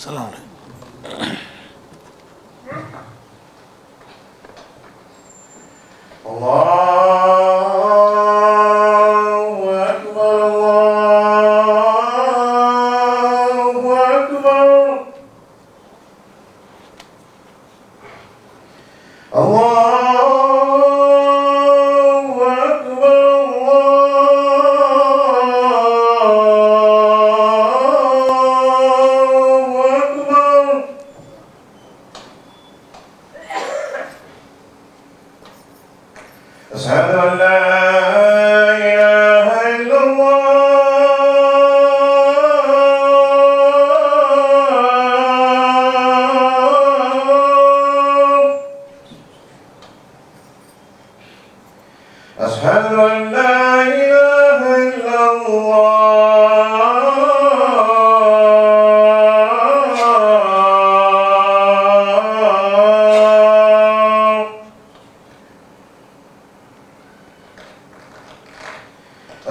السلام عليكم. أشهد أن لا إله إلا الله. أشهد أن لا إله إلا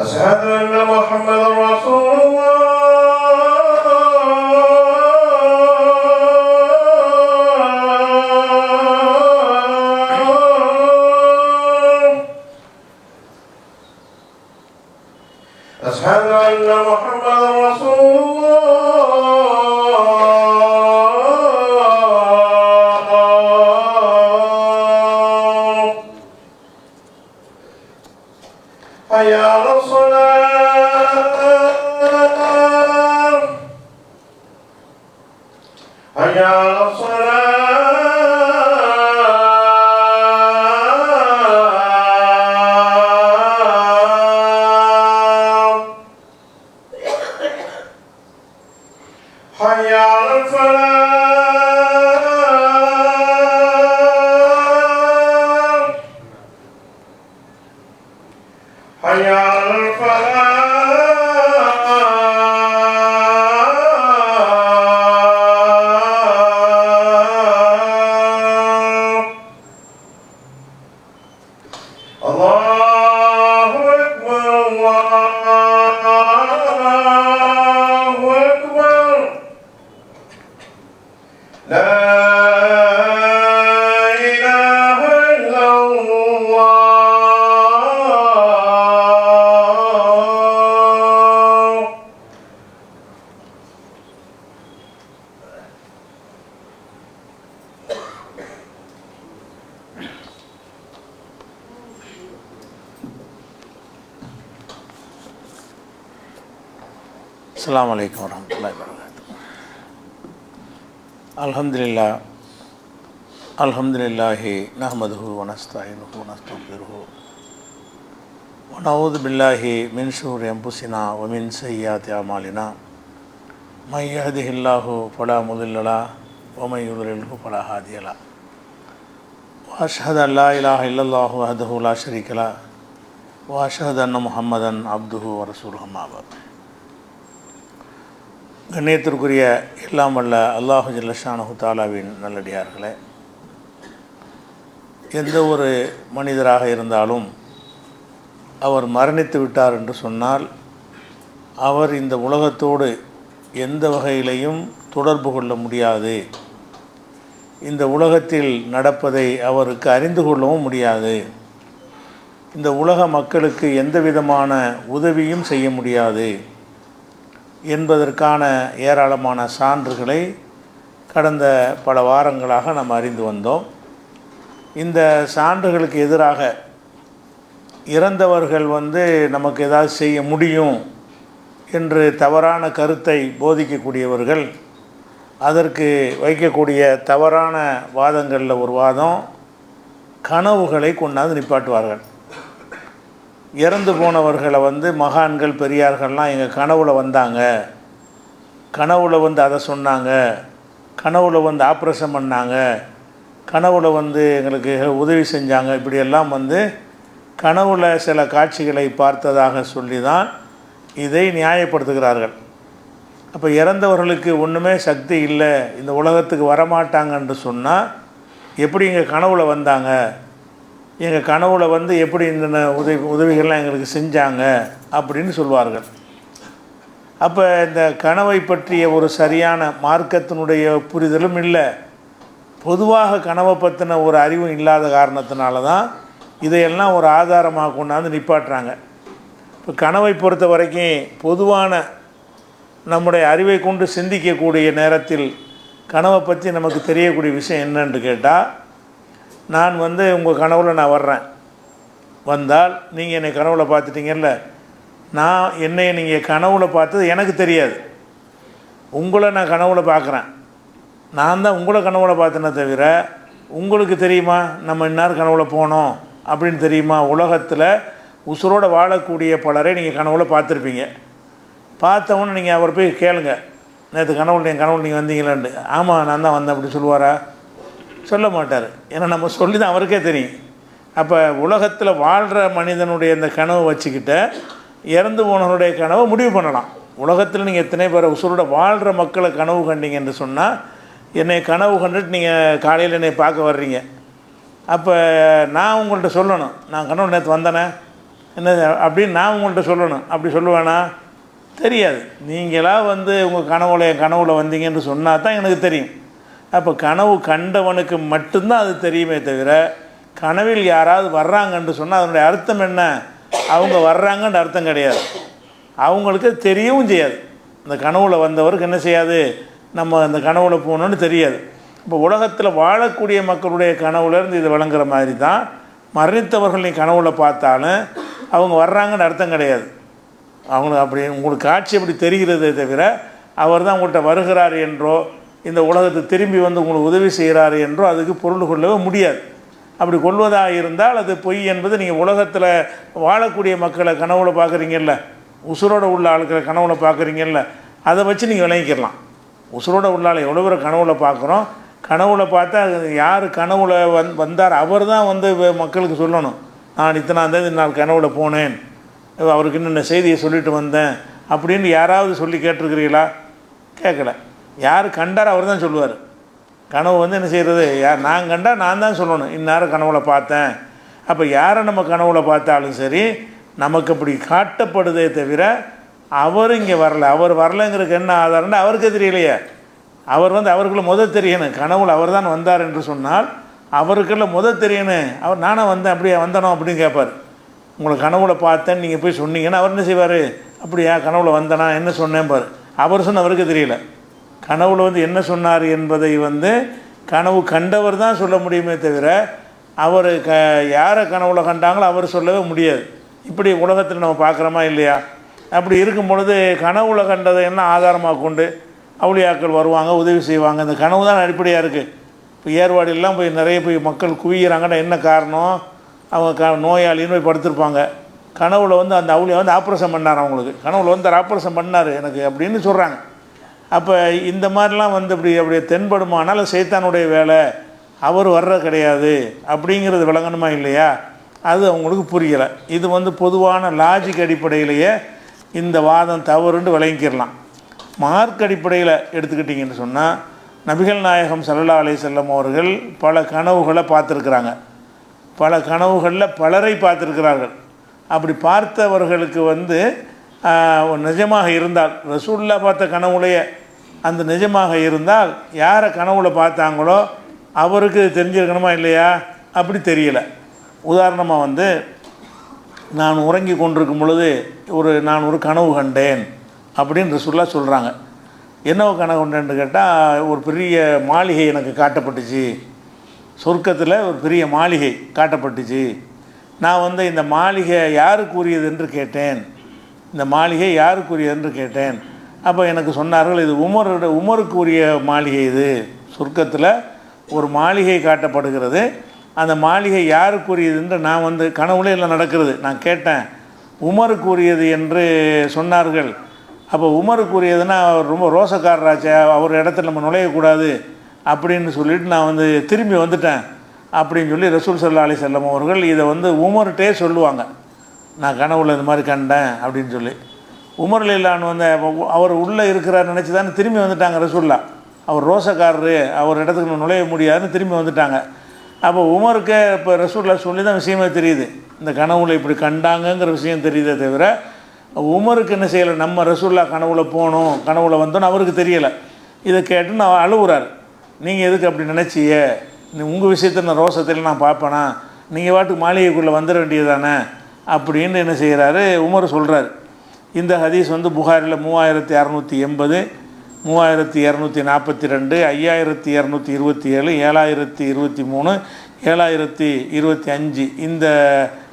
أشهد أن محمدا رسول الله. أشهد أن محمدا رسول الله. حي على الصلاة، حي على الصلاة، حي على الفلاح، حي على الفلاح. الله أكبر، الله أكبر، لا إله إلا الله. السلام عليكم ورحمة الله وبركاته. الحمد لله نحمده ونستعينه ونستغفره ونعوذ بالله من شرور أنفسنا ومن سيئات أعمالنا. من يهده الله فلا مضل له ومن يضلله فلا هادي له. وأشهد أن لا إله إلا الله وحده لا شريك له وأشهد أن محمدا عبده ورسوله. أما بعد. கண்ணியத்திற்குரிய எல்லாம் வல்ல அல்லாஹு ஜல்லஷானஹு தஆலாவின் நல்லடியார்களே, எந்த ஒரு மனிதராக இருந்தாலும் அவர் மரணித்து விட்டார் என்று சொன்னால் அவர் இந்த உலகத்தோடு எந்த வகையிலையும் தொடர்பு கொள்ள முடியாது. இந்த உலகத்தில் நடப்பதை அவருக்கு அறிந்து கொள்ளவும் முடியாது. இந்த உலக மக்களுக்கு எந்த விதமான உதவியும் செய்ய முடியாது என்பதற்கான ஏராளமான சான்றுகளை கடந்த பல வாரங்களாக நாம் அறிந்து வந்தோம். இந்த சான்றுகளுக்கு எதிராக இறந்தவர்கள் நமக்கு ஏதாவது செய்ய முடியும் என்று தவறான கருத்தை போதிக்கக்கூடியவர்கள் அதற்கு வைக்கக்கூடிய தவறான வாதங்களில் ஒரு வாதம், கனவுகளை கொண்டாந்து நிப்பாட்டுவார்கள். இறந்து போனவர்களை மகான்கள் பெரியார்கள்லாம் எங்கள் கனவுல வந்தாங்க, கனவுல அதை சொன்னாங்க, கனவுல ஆப்ரேஷன் பண்ணாங்க, கனவுல எங்களுக்கு உதவி செஞ்சாங்க, இப்படியெல்லாம் கனவுல சில காட்சிகளை பார்த்ததாக சொல்லி தான் இதை நியாயப்படுத்துகிறார்கள். அப்போ இறந்தவர்களுக்கு ஒன்றுமே சக்தி இல்லை, இந்த உலகத்துக்கு வரமாட்டாங்கன்னு சொன்னால் எப்படி எங்கள் கனவுல வந்தாங்க, எங்கள் கனவுல எப்படி இந்த உதவிகள்லாம் எங்களுக்கு செஞ்சாங்க அப்படின்னு சொல்வார்கள். அப்போ இந்த கனவை பற்றிய ஒரு சரியான மார்க்கத்தினுடைய புரிதலும் இல்லை, பொதுவாக கனவை பற்றின ஒரு அறிவும் இல்லாத காரணத்தினால தான் இதையெல்லாம் ஒரு ஆதாரமாக கொண்டாந்து நிப்பாட்டுறாங்க. இப்போ கனவை பொறுத்த வரைக்கும் பொதுவான நம்முடைய அறிவை கொண்டு சிந்திக்கக்கூடிய நேரத்தில் கனவை பற்றி நமக்கு தெரியக்கூடிய விஷயம் என்னன்னு கேட்டால், நான் உங்கள் கனவில் நான் வர்றேன், வந்தால் நீங்கள் என்னை கனவில் பார்த்துட்டீங்கல்ல, நான் என்னை நீங்கள் கனவில் பார்த்தது எனக்கு தெரியாது, உங்களை நான் கனவில் பார்க்குறேன், நான் தான் உங்களை கனவில் பார்த்தேனே தவிர உங்களுக்கு தெரியுமா நம்ம இன்னார் கனவில் போனோம் அப்படின்னு தெரியுமா? உலகத்தில் உசுரோடு வாழக்கூடிய பலரை நீங்கள் கனவில் பார்த்துருப்பீங்க. பார்த்தவொன்னு நீங்கள் அவர் போய் கேளுங்க, நேற்று கனவுல என் கனவுல நீங்கள் வந்தீங்களான்னு. ஆமாம் நான் தான் வந்தேன் அப்படி சொல்லுவாரா? சொல்ல மாட்டார். ஏன்னா நம்ம சொல்லி தான் அவருக்கே தெரியும். அப்போ உலகத்தில் வாழ்கிற மனிதனுடைய இந்த கனவை வச்சுக்கிட்ட இறந்து போனவனுடைய கனவை முடிவு பண்ணலாம். உலகத்தில் நீங்கள் எத்தனை பேர் உசுரோட வாழ்கிற மக்களை கனவு கண்டீங்கன்னு சொன்னால், என்னை கனவு கண்டுட்டு நீங்கள் காலையில் என்னை பார்க்க வர்றீங்க, அப்போ நான் உங்கள்கிட்ட சொல்லணும் நான் கனவு நேற்று வந்தேனே என்ன அப்படின்னு நான் உங்கள்கிட்ட சொல்லணும். அப்படி சொல்லுவேனா? தெரியாது. நீங்களாக உங்கள் கனவுல என் கனவில் வந்தீங்கன்னு சொன்னால் தான் எனக்கு தெரியும். அப்போ கனவு கண்டவனுக்கு மட்டும்தான் அது தெரியுமே தவிர, கனவில் யாராவது வர்றாங்கன்னு சொன்னால் அதனுடைய அர்த்தம் என்ன? அவங்க வர்றாங்கன்ற அர்த்தம் கிடையாது. அவங்களுக்கு தெரியவும் செய்யாது. இந்த கனவுல வந்தவருக்கு என்ன செய்யாது, நம்ம அந்த கனவுல போகணுன்னு தெரியாது. இப்போ உலகத்தில் வாழக்கூடிய மக்களுடைய கனவுலேருந்து இது விளங்குற மாதிரி தான் மரணித்தவர்கள் நீ கனவுல பார்த்தாலும் அவங்க வர்றாங்கன்னு அர்த்தம் கிடையாது. அவங்களுக்கு அப்படி உங்களுக்கு காட்சி அப்படி தெரிகிறதே தவிர அவர் தான் உங்கள்கிட்ட வருகிறார் என்றோ இந்த உலகத்தை திரும்பி உங்களுக்கு உதவி செய்கிறாரு என்றோ அதுக்கு பொருள் கொள்ளவே முடியாது. அப்படி கொள்வதாக இருந்தால் அது பொய் என்பது நீங்கள் உலகத்தில் வாழக்கூடிய மக்களை கனவுல பார்க்குறீங்கல்ல, உசுரோடு உள்ள ஆளுக்களை கனவுல பார்க்குறீங்கல்ல, அதை வச்சு நீங்கள் விளங்கிக்கலாம். உசுரோடு உள்ள ஆள் எவ்வளோ பேர் கனவுல பார்க்குறோம், கனவுல பார்த்தா யார் கனவுல வந்தார் அவர் தான் மக்களுக்கு சொல்லணும், நான் இத்தனாந்தேதி நான் கனவுல போனேன், அவருக்கு இன்னும் செய்தியை சொல்லிட்டு வந்தேன் அப்படின்னு யாராவது சொல்லி கேட்டிருக்கிறீங்களா? கேட்கல. யார் கண்டார் அவர் தான் சொல்லுவார். கனவு என்ன செய்கிறது, யார் நான் கண்டால் நான் தான் சொல்லணும் இந்நேரம் கனவுல பார்த்தேன். அப்போ யாரை நம்ம கனவுல பார்த்தாலும் சரி நமக்கு அப்படி காட்டப்படுதே தவிர அவர் இங்கே வரல, அவர் வரலைங்கிறதுக்கு என்ன ஆதாரம்னா அவருக்கே தெரியலையே. அவர் அவருக்குள்ள முதல் தெரியணும், கனவுல அவர் தான் வந்தார் என்று சொன்னால் அவருக்குள்ள முதல் தெரியணும். அவர் நானே வந்தேன் அப்படியே வந்தனோ அப்படின்னு கேட்பார். உங்களை கனவுல பார்த்தேன்னு நீங்கள் போய் சொன்னீங்கன்னா அவர் என்ன செய்வார், அப்படியா கனவுல வந்தனா என்ன சொன்னேன் பாரு. அவர் சொன்ன அவருக்கு தெரியல. கனவுல என்ன சொன்னார் என்பதை கனவு கண்டவர் தான் சொல்ல முடியுமே தவிர அவர் யாரை கனவுல கண்டாங்களோ அவர் சொல்லவே முடியாது. இப்படி உலகத்தில் நம்ம பார்க்குறோமா இல்லையா? அப்படி இருக்கும் பொழுது கனவுல கண்டதை என்ன ஆதாரமாக கொண்டு அவுளியாக்கள் வருவாங்க, உதவி செய்வாங்க. இந்த கனவு தான் அடிப்படையாக இருக்குது. இப்போ ஏர்வாடியெல்லாம் போய் நிறைய மக்கள் குவிகிறாங்கன்னா என்ன காரணம்? அவங்க நோயாளின்னு போய் படுத்திருப்பாங்க. கனவுல அந்த அவுளியா ஆப்ரேஷன் பண்ணார், அவங்களுக்கு கனவுல ஆப்ரேஷன் பண்ணார் எனக்கு அப்படின்னு சொல்கிறாங்க. அப்போ இந்த மாதிரிலாம் அப்படியே தென்படுமானால் சைத்தானுடைய வேலை, அவர் வர்ற கிடையாது அப்படிங்கிறது விளங்கணுமா இல்லையா? அது அவங்களுக்கு புரியலை. இது பொதுவான லாஜிக் அடிப்படையிலேயே இந்த வாதம் தவறுன்னு விளங்கிக்கிறலாம். மார்க் அடிப்படையில் எடுத்துக்கிட்டிங்கன்னு சொன்னால் நபிகள் நாயகம் ஸல்லல்லாஹு அலைஹி வஸல்லம் அவர்கள் பல கனவுகளை பார்த்துருக்குறாங்க. பல கனவுகளில் பலரை பார்த்துருக்கிறார்கள். அப்படி பார்த்தவர்களுக்கு நிஜமாக இருந்தால், ரசூலுல்லாஹ் பார்த்த கனவுலையே அந்த நிஜமாக இருந்தால் யாரை கனவுல பார்த்தாங்களோ அவருக்கு தெரிஞ்சிருக்கணுமா இல்லையா? அப்படி தெரியலை. உதாரணமாக நான் உறங்கி கொண்டிருக்கும் பொழுது நான் ஒரு கனவு கண்டேன் அப்படின்னு ரசூலுல்லாஹ் சொல்கிறாங்க. என்ன கனவு கண்டேன்னு கேட்டால், ஒரு பெரிய மாளிகை எனக்கு காட்டப்பட்டுச்சு, சொர்க்கத்தில் ஒரு பெரிய மாளிகை காட்டப்பட்டுச்சு. நான் இந்த மாளிகை யாருக்குரியது என்று கேட்டேன், இந்த மாளிகை யாருக்குரியது என்று கேட்டேன். அப்போ எனக்கு சொன்னார்கள், இது உமருக்குரிய மாளிகை, இது சொர்க்கத்தில் ஒரு மாளிகை காட்டப்படுகிறது, அந்த மாளிகை யாருக்குரியது என்று நான் கனவுல எல்லாம் நடக்கிறது, நான் கேட்டேன், உமருக்குரியது என்று சொன்னார்கள். அப்போ உமருக்குரியதுன்னா அவர் ரொம்ப ரோசக்காரராச்சே, அவர் இடத்துல நம்ம நுழையக்கூடாது அப்படின்னு சொல்லிவிட்டு நான் திரும்பி வந்துட்டேன் அப்படின்னு சொல்லி ரசூல் ஸல்லல்லாஹு அலைஹி வஸல்லம் அவர்கள் இதை உமர்கிட்டே சொல்லுவாங்க, நான் கனவுல இந்த மாதிரி கண்டேன் அப்படின்னு சொல்லி. உமர் ரலியல்லாஹு அன்ஹு அவர் உள்ளே இருக்கிறார் நினச்சி தானே திரும்பி வந்துட்டாங்க ரசூலுல்லாஹ். அவர் ரோசக்காரரு, அவர் இடத்துக்கு நுழைய முடியாதுன்னு திரும்பி வந்துட்டாங்க. அப்போ உமருக்கு இப்போ ரசூலுல்லாஹ் சொல்லி தான் விஷயமே தெரியுது, இந்த கனவுல இப்படி கண்டாங்கங்கிற விஷயம் தெரியுதே தவிர உமருக்கு என்ன செய்யலை, நம்ம ரசூல்லா கனவுல போகணும், கனவுல வந்தோன்னு அவருக்கு தெரியலை. இதை கேட்டு நான் அழுகுறாரு. நீங்கள் எதுக்கு அப்படி நினச்சிய, உங்கள் விஷயத்தில் நான் ரோசத்தில் நான் பார்ப்பேனா, நீங்கள் வாட்டுக்கு மாளிகைக்குள்ளே வந்துட வேண்டியது தானே அப்படின்னு என்ன செய்கிறாரு உமர் சொல்கிறார். இந்த ஹதீஸ் வந்து புகாரில் 3680, 3242, 5227, 7023, 7025 இந்த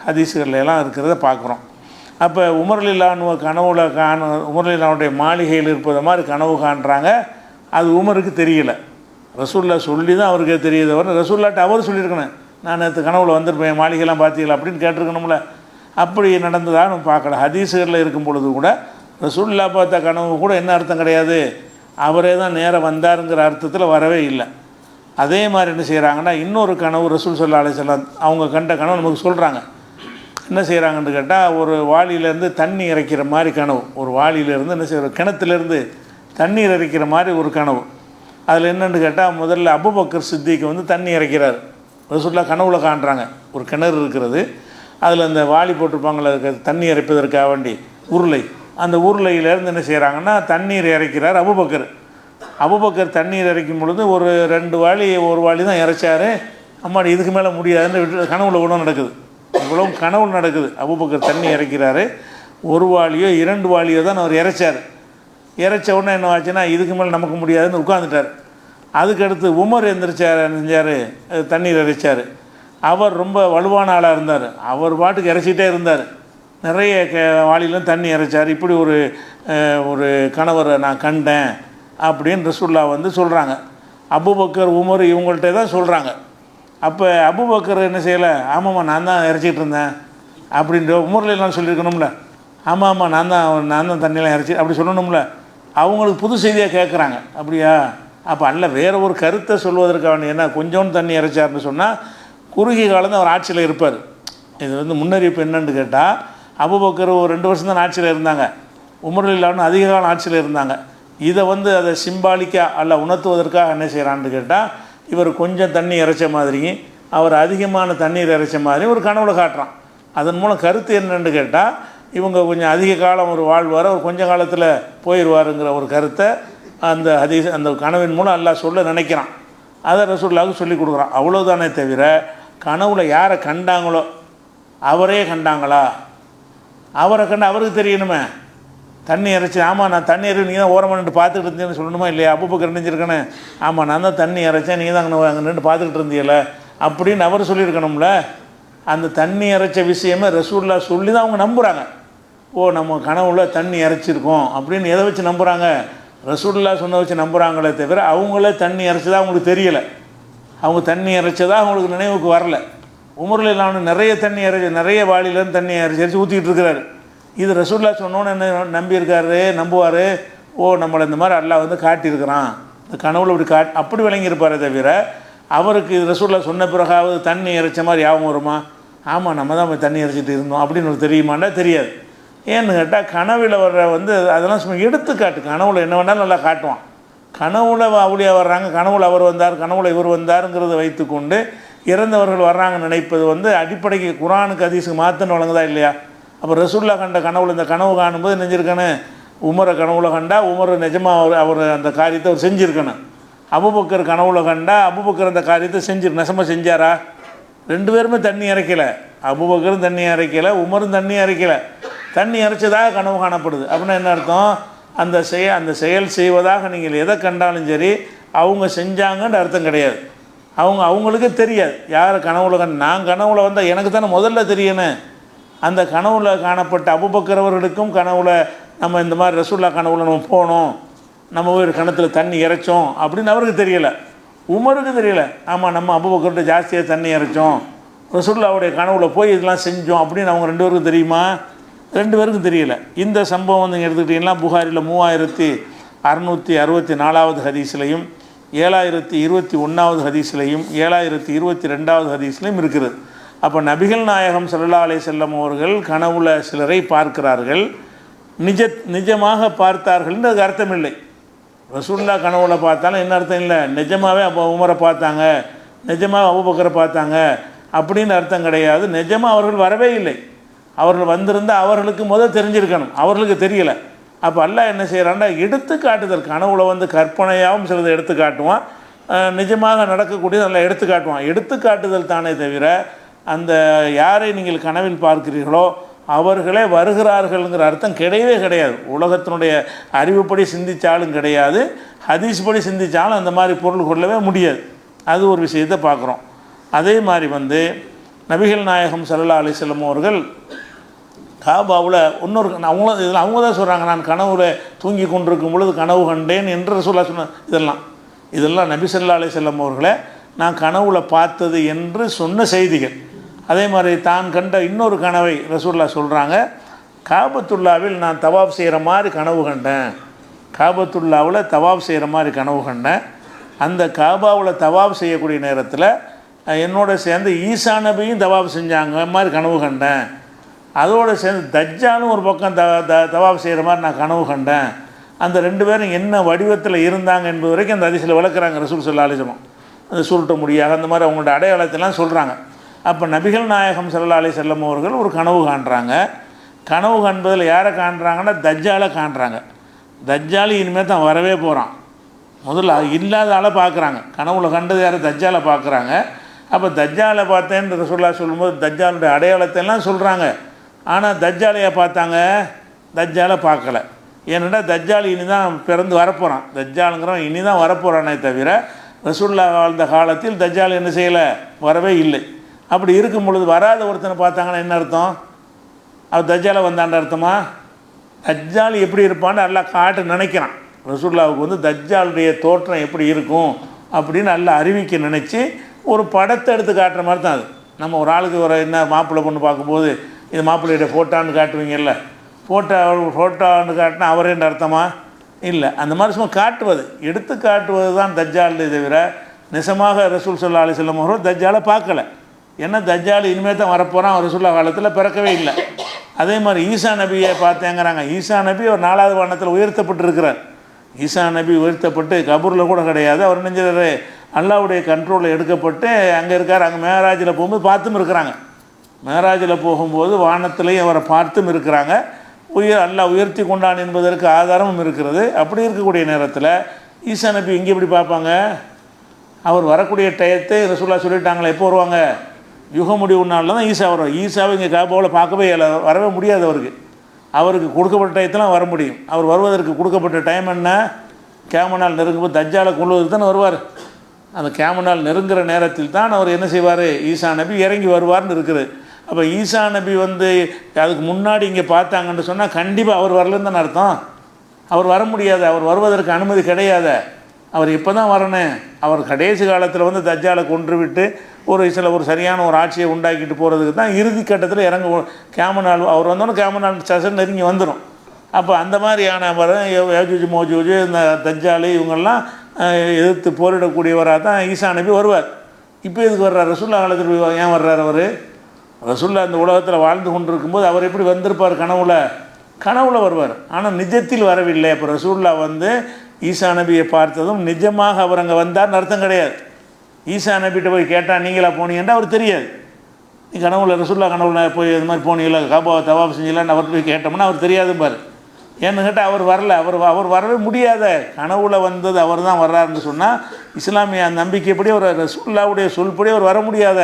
ஹதீஸுகள்லாம் இருக்கிறத பார்க்குறோம். அப்போ உமர்லில்லான்னு கனவுல உமர்லில்லாவுடைய மாளிகையில் இருப்பது மாதிரி கனவு காண்றாங்க. அது உமருக்கு தெரியலை. ரசூல்லா சொல்லி தான் அவருக்கு தெரியுது. ரசூல்லாட்ட அவர் சொல்லியிருக்கணும், நான் நேற்று கனவுல வந்திருப்பேன், மாளிகைலாம் பார்த்தீங்களா அப்படின்னு கேட்டிருக்கணும்ல. அப்படி நடந்ததாக நம்ம பார்க்கல. ஹதீஸுகளில் இருக்கும் பொழுது கூட ரசூல்லா பார்த்த கனவு கூட என்ன அர்த்தம் கிடையாது, அவரே தான் நேராக வந்தாருங்கிற அர்த்தத்தில் வரவே இல்லை. அதே மாதிரி என்ன செய்கிறாங்கன்னா, இன்னொரு கனவு ரசூல் ஸல்லல்லாஹு அலைஹி வஸல்லம் அவங்க கண்ட கனவு நமக்கு சொல்கிறாங்க. என்ன செய்கிறாங்கன்னு கேட்டால், ஒரு வாளியிலேருந்து தண்ணி இறைக்கிற மாதிரி கனவு. ஒரு வாளியிலேருந்து என்ன செய்கிற, கிணத்துலேருந்து தண்ணீர் இறைக்கிற மாதிரி ஒரு கனவு. அதில் என்னென்னு கேட்டால், முதல்ல அபூபக்கர் சித்திக்கு வந்து தண்ணி இறைக்கிறார். ரசூலுல்லாஹ் கனவுல காண்றாங்க, ஒரு கிணறு இருக்கிறது, அதில் அந்த வாளி போட்டிருப்பாங்கள தண்ணி இறைப்பதற்காக வேண்டி உருளை, அந்த உருளையிலேருந்து என்ன செய்கிறாங்கன்னா தண்ணீர் இறைக்கிறார் அபூபக்கர். அபூபக்கர் தண்ணீர் இறைக்கும் பொழுது ஒரு 2 வாளி, ஒரு வாளி தான் இறைச்சார். அம்மாடி இதுக்கு மேலே முடியாதுன்னு விட்டு கனவுல கூட நடக்குது. இவ்வளோ கனவு நடக்குது. அபூபக்கர் தண்ணி இறைக்கிறாரு, 1 வாளியோ 2 வாளியோ தான் அவர் இறைச்சார். இறைச்ச உடனே என்ன ஆச்சுன்னா, இதுக்கு மேலே நமக்கு முடியாதுன்னு உட்காந்துட்டார். அதுக்கடுத்து உமர் எந்திரிச்சார், செஞ்சார், தண்ணீர் இறைச்சார். அவர் ரொம்ப வலுவான ஆளாக இருந்தார். அவர் பாட்டுக்கு இறைச்சிக்கிட்டே இருந்தார். நிறைய வாளியிலும் தண்ணி இறைச்சார். இப்படி ஒரு கணவரை நான் கண்டேன் அப்படின்னு ரசூலுல்லாஹ் வந்து சொல்கிறாங்க. அபூபக்கர் உமர் இவங்கள்ட்ட தான் சொல்கிறாங்க. அப்போ அபூபக்கர் என்ன செய்யலை, ஆமாம்மா நான் தான் இறைச்சிக்கிட்டு இருந்தேன் அப்படின்ற உமர்லாம் சொல்லியிருக்கணும்ல. ஆமாம்மா நான் தான் தண்ணியெலாம் இறைச்சி அப்படி சொல்லணும்ல. அவங்களுக்கு புது செய்தியாக கேட்குறாங்க. அப்படியா, அப்போ அல்ல வேறு ஒரு கருத்தை சொல்வதற்கான, என்ன கொஞ்சோண்டு தண்ணி இறைச்சார்னு சொன்னால் குறுகிய காலம் தான் அவர் ஆட்சியில் இருப்பார். இது வந்து முன்னறிவிப்பு என்னன்னு கேட்டால், அபூபக்கர் ஒரு 2 வருஷம் தான் ஆட்சியில் இருந்தாங்க, உமர் இல்லாமல் அதிக காலம் ஆட்சியில் இருந்தாங்க. இதை வந்து அதை சிம்பாலிக்காக அல்ல உணர்த்துவதற்காக என்ன செய்கிறான்னு கேட்டால், இவர் கொஞ்சம் தண்ணி இறைச்ச மாதிரியும் அவர் அதிகமான தண்ணீர் இறைச்ச மாதிரியும் ஒரு கனவுல காட்டுறான். அதன் மூலம் கருத்து என்னென்னு கேட்டால், இவங்க கொஞ்சம் அதிக காலம் ஒரு வாழ்வார், அவர் கொஞ்சம் காலத்தில் போயிடுவாருங்கிற ஒரு கருத்தை அந்த அந்த கனவின் மூலம் அல்லாஹ் சொல்ல நினைக்கிறான். அதை ரசூலுல்லாஹ்வுக்கு சொல்லி கொடுக்குறான். அவ்வளோதானே தவிர கனவுல யாரை கண்டாங்களோ அவரே கண்டாங்களா, அவரை கண்டு அவருக்கு தெரியணுமே. தண்ணி இறைச்சி, ஆமாம் நான் தண்ணி இறைச்சி நீங்கள் தான் ஓரமாக நின்று பார்த்துக்கிட்டு இருந்தீங்கன்னு சொல்லணுமா இல்லையா? அபூபக்கர் நினைச்சிருக்கேனே, ஆமாம் நான் தான் தண்ணி இறைச்சேன், நீங்கள் தான் அங்கே நின்று பார்த்துக்கிட்டு இருந்தீங்கள அப்படின்னு அவர் சொல்லியிருக்கணும்ல. அந்த தண்ணி இறைச்ச விஷயமே ரசூலுல்லாஹ் சொல்லி தான் அவங்க நம்புகிறாங்க. ஓ நம்ம கனவுல தண்ணி இறைச்சிருக்கோம் அப்படின்னு எதை வச்சு நம்புகிறாங்க? ரசூலுல்லாஹ் சொன்ன வச்சு நம்புகிறாங்களே தவிர அவங்களே தண்ணி இறைச்சதா அவங்களுக்கு தெரியலை. அவங்க தண்ணி இறைச்சதா அவங்களுக்கு நினைவுக்கு வரல. உமரில் இல்லாமல் நிறைய வாளியிலேருந்து தண்ணி இறைச்சி ஊற்றிக்கிட்டு இருக்கிறாரு. இது ரசூலுல்லாஹ் சொன்னோன்னு என்ன நம்பியிருக்காரு, நம்புவார். ஓ நம்மளை இந்த மாதிரி அல்லாஹ் வந்து காட்டியிருக்கிறான், இந்த கனவுல இப்படி அப்படி விளங்கியிருப்பாரே தவிர அவருக்கு ரசூலுல்லாஹ் சொன்ன பிறகாவது தண்ணி இறைச்ச மாதிரி யாவும் வருமா? ஆமாம் நம்ம தான் தண்ணி இறைச்சிட்டு இருந்தோம் அப்படின்னு தெரியுமாண்டா தெரியாது. ஏன்னு கேட்டால் கனவில் வர்ற வந்து அதெல்லாம் சும்மா எடுத்துக்காட்டு. கனவுல என்ன வேணாலும் நல்லா காட்டுவான். கனவுல அவுளியா வர்றாங்க, கனவுல அவர் வந்தார், கனவுல இவர் வந்தாருங்கிறத வைத்துக்கொண்டு இறந்தவர்கள் வர்றாங்கன்னு நினைப்பது வந்து அடிப்படைக்கு குர்ஆனுக்கு ஹதீஸுக்கு மாற்றுன்னு வழங்குதா இல்லையா? அப்போ ரசூலுல்லாஹ் கண்ட கனவுல இந்த கனவு காணும்போது நெஞ்சிருக்கணும், உமரை கனவுல கண்டா உமர் நிஜமாக அவர் அந்த காரியத்தை அவர் செஞ்சுருக்கணும். அபூபக்கர் கனவுல கண்டா அபூபக்கர் அந்த காரியத்தை நெசமாக செஞ்சாரா? 2 பேருமே தண்ணி இறைக்கலை. அபூபக்கரும் தண்ணி இறைக்கலை, உமரும் தண்ணி இறைக்கலை. தண்ணி இறைச்சதாக கனவு காணப்படுது. அப்படின்னா என்ன அர்த்தம்? அந்த செயல் செய்வதாக நீங்கள் எதை கண்டாலும் சரி அவங்க செஞ்சாங்கன்ற அர்த்தம் கிடையாது. அவங்களுக்கு தெரியாது யார் கனவுல நான் கனவுல வந்தால் எனக்கு தானே முதல்ல தெரியணும். அந்த கனவுல காணப்பட்ட அபூபக்கர் அவர்களுக்கும் கனவுல நம்ம இந்த மாதிரி ரசூலுல்லாஹ் கனவுல நம்ம போனோம், நம்ம ஒரு கணத்தில் தண்ணி இறைச்சோம் அப்படின்னு அவருக்கு தெரியலை, உமருக்கு தெரியலை. ஆமாம் நம்ம அபூபக்கர்கிட்ட ஜாஸ்தியாக தண்ணி இறைச்சோம், ரசூலுல்லாஹ்வுடைய கனவுல போய் இதெல்லாம் செஞ்சோம் அப்படின்னு அவங்க 2 பேருக்கும் தெரியுமா? 2 பேருக்கும் தெரியல. இந்த சம்பவம் நீங்கள் எடுத்துக்கிட்டிங்கன்னா புகாரில் 3664வது ஹதீஸ்லையும் 7021வது ஹதீஸ்லையும் 7022வது ஹதீஸ்லையும் இருக்கிறது. அப்போ நபிகள் நாயகம் ஸல்லல்லாஹு அலைஹி வஸல்லம் அவர்கள் கனவுல சிலரை பார்க்கிறார்கள், நிஜமாக பார்த்தார்கள்ன்றது அர்த்தம் இல்லை. ரசூலுல்லாஹ் கனவுல பார்த்தாலும் என்ன அர்த்தம் இல்லை, நிஜமாகவே அப்போ உமரை பார்த்தாங்க, நிஜமாக அபூபக்கரை பார்த்தாங்க அப்படின்னு அர்த்தம் கிடையாது. நிஜமாக அவர்கள் வரவே இல்லை. அவர்கள் வந்திருந்தால் அவர்களுக்கு முதல் தெரிஞ்சிருக்கணும், அவர்களுக்கு தெரியலை. அப்போ அல்லாஹ் என்ன செய்கிறான்னா எடுத்து காட்டுதல், கனவுல வந்து கற்பனையாகவும் சிலதை எடுத்து காட்டுவான், நிஜமாக நடக்கக்கூடியது நல்லா எடுத்து காட்டுவான். எடுத்து காட்டுதல் தானே தவிர அந்த யாரை நீங்கள் கனவில் பார்க்கிறீர்களோ அவர்களே வருகிறார்கள்ங்கிற அர்த்தம் கிடையவே கிடையாது. உலகத்தினுடைய அறிவுப்படி சிந்தித்தாலும் கிடையாது, ஹதீஸ் படி சிந்தித்தாலும் அந்த மாதிரி பொருள் கொள்ளவே முடியாது. அது ஒரு விஷயத்தை பார்க்குறோம். அதே மாதிரி வந்து நபிகள் நாயகம் ஸல்லல்லாஹு அலைஹி வஸல்லம் அவர்கள் காபாவில் இன்னொரு அவங்க தான் சொல்கிறாங்க, நான் கனவுல தூங்கி கொண்டிருக்கும் பொழுது கனவு கண்டேன் என்று ரசூலுல்லாஹ் சொன்ன இதெல்லாம் நபி ஸல்லல்லாஹு அலைஹி வஸல்லம் அவர்களை நான் கனவுல பார்த்தது என்று சொன்ன செய்திகள். அதே மாதிரி தான் கண்ட இன்னொரு கனவை ரசூலுல்லாஹ் சொல்கிறாங்க, காபத்துல்லாவில் நான் தவாப் செய்கிற மாதிரி கனவு கண்டேன், காபத்துல்லாவில் தவாப் செய்கிற மாதிரி கனவு கண்டேன். அந்த காபாவில் தவாப் செய்யக்கூடிய நேரத்தில் என்னோட சேர்ந்து ஈசா நபியும் தவாப் செஞ்சாங்க மாதிரி கனவு கண்டேன். அதோடு சேர்ந்து தஜ்ஜாலும் ஒரு பக்கம் தவாப் செய்கிற மாதிரி நான் கனவு கண்டேன். அந்த ரெண்டு பேரும் என்ன வடிவத்தில் இருந்தாங்க என்பது வரைக்கும் அந்த ஹதீஸில் விளக்குறாங்க ரசூல் ஸல்லல்லாஹு அலைஹி வஸல்லம். அந்த சுருட்ட முடியாக அந்த மாதிரி அவங்களோட அடையாளத்தெல்லாம் சொல்கிறாங்க. அப்போ நபிகள் நாயகம் ஸல்லல்லாஹு அலைஹி வஸல்லம் அவர்கள் ஒரு கனவு காண்றாங்க. கனவு காண்பதில் யாரை காண்றாங்கன்னா தஜ்ஜாலை காண்றாங்க. தஜ்ஜால் இனிமேல் தான் வரவே போகிறான். முதல்ல இல்லாத ஆளை பார்க்குறாங்க, கனவுல கண்டது யார் தஜ்ஜாலை பார்க்குறாங்க. அப்போ தஜ்ஜாலை பார்த்தேன்னு ரசூலுல்லாஹ் சொல்லும்போது தஜ்ஜாலுடைய அடையாளத்தையெல்லாம் சொல்கிறாங்க. ஆனால் தஜ்ஜாலையை பார்த்தாங்க, தஜ்ஜாலை பார்க்கல. ஏன்னா தஜ்ஜால் இனி தான் பிறந்து வரப்போகிறான், தஜ்ஜாலுங்கிறவன் இனி தான் வரப்போகிறானே தவிர ரசூலுல்லாஹ் வாழ்ந்த காலத்தில் தஜ்ஜால் என்ன செய்யலை, வரவே இல்லை. அப்படி இருக்கும் பொழுது வராத ஒருத்தனை பார்த்தாங்கன்னா என்ன அர்த்தம், அவர் தஜ்ஜாலை வந்தாண்ட அர்த்தமா? தஜ்ஜால் எப்படி இருப்பான்னு நல்லா காட்ட நினைக்கிறான். ரசூலுல்லாஹ்வுக்கு வந்து தஜ்ஜாலுடைய தோற்றம் எப்படி இருக்கும் அப்படின்னு நல்லா அறிவிக்க நினச்சி ஒரு படத்தை எடுத்து காட்டுற மாதிரி தான் அது. நம்ம ஒரு ஆளுக்கு ஒரு என்ன மாப்பிள்ளை பொண்ணு பார்க்கும்போது இது மாப்பிள்ளையோட ஃபோட்டோன்னு காட்டுவீங்கல்ல, ஃபோட்டோன்னு காட்டினா அவரேன்ற அர்த்தமா? இல்லை, அந்த மாதிரி சும்மா காட்டுவது, எடுத்து காட்டுவது தான் தஜ்ஜால் தவிர நிஜமாக ரசூல் ஸல்லல்லாஹு அலைஹி வஸல்லம் அவர்கள் தஜ்ஜாலை பார்க்கல. ஏன்னா தஜ்ஜால் இனிமேல் தான் வரப்போகிறான், ரசூலுல்லாஹ் காலத்தில் பிறக்கவே இல்லை. அதே மாதிரி ஈசா நபியை பார்த்தேங்கிறாங்க. ஈசா நபி ஒரு 4வது வானத்தில் உயர்த்தப்பட்டிருக்கிறார். ஈசா நபி உயர்த்தப்பட்டு கபூரில் கூட கிடையாது, அவர் நெஞ்சில் அல்லாஹ்வுடைய கண்ட்ரோலில் எடுக்கப்பட்டு அங்கே இருக்கார். அங்கே மேராஜில் போகும்போது பார்த்தும் இருக்கிறாங்க. மேராஜில் போகும்போது வானத்திலையும் அவரை பார்த்தும் இருக்கிறாங்க. அல்லாஹ் உயர்த்தி கொண்டான் என்பதற்கு ஆதாரமும் இருக்கிறது. அப்படி இருக்கக்கூடிய நேரத்தில் ஈசா நபி இங்கே எப்படி பார்ப்பாங்க? அவர் வரக்கூடிய டயத்தை ரசூலுல்லாஹ் சொல்லிட்டாங்களே, எப்போ வருவாங்க? யுக முடிவு நாளில் தான் ஈசா வரும். ஈசாவை இங்கே காபாவில் பார்க்கவே இல்லை, வரவே முடியாது. அவருக்கு கொடுக்கப்பட்ட டயத்தெலாம் வர முடியும். அவர் வருவதற்கு கொடுக்கப்பட்ட டைம் என்ன? கியாமத் நாள் நெருங்கும்போது தஜ்ஜாலை கொள்வதற்கு தான் வருவார். அந்த கியாமத் நாள் நெருங்குற நேரத்தில் தான் அவர் என்ன செய்வார்? ஈசா நபி இறங்கி வருவார்னு இருக்குது. அப்போ ஈசா நபி வந்து அதுக்கு முன்னாடி இங்கே பார்த்தாங்கன்னு சொன்னால் கண்டிப்பாக அவர் வரலன்னு தானே அர்த்தம். அவர் வர முடியாது, அவர் வருவதற்கு அனுமதி கிடையாது. அவர் இப்போ தான் வரணும். அவர் கடைசி காலத்தில் வந்து தஜ்ஜாலை கொன்று விட்டு ஒரு சரியான ஒரு ஆட்சியை உண்டாக்கிட்டு போகிறதுக்கு தான் இறுதி கட்டத்தில் கியாமத் நாள் அவர் வந்தோன்னே கியாமத் நாள் சசன் நெருங்கி வந்துடும். அப்போ அந்த மாதிரியான யஜூஜ் மோஜூஜ் இந்த தஜ்ஜாலு இவங்கெல்லாம் எதிர்த்து போரிடக்கூடியவராக தான் ஈசா நபி வருவார். இப்போ எதுக்கு வர்றார்? ரசூலுல்லாஹ் காலத்தில் ஏன் வர்றார் அவர்? ரசூலுல்லாஹ் அந்த உலகத்தில் வாழ்ந்து கொண்டிருக்கும்போது அவர் எப்படி வந்திருப்பார்? கனவுல வருவார். ஆனால் நிஜத்தில் வரவில்லை. அப்போ ரசூலுல்லாஹ் வந்து ஈசா நபியை பார்த்ததும் நிஜமாக அவர் அங்கே வந்தார்னு அர்த்தம் கிடையாது. ஈசா நபிகிட்ட போய் கேட்டால் நீங்களா போனீங்கன்னா அவர் தெரியாது. நீ கனவுல ரசூலுல்லாஹ் கனவுல போய் இது மாதிரி போனீங்களா, காபாவை தவாப் செஞ்சீங்களான்னு அவர்கிட்ட போய் கேட்டோம்னா அவர் தெரியாதும்பார். ஏன்னு கேட்டால் அவர் வரல, அவர் வரவே முடியாத. கனவுல வந்தது அவர் தான் வர்றாருன்னு சொன்னால் இஸ்லாமிய நம்பிக்கைப்படி ஒரு ரசூலுல்லாஹ்வுடைய சொல்படி அவர் வர முடியாத.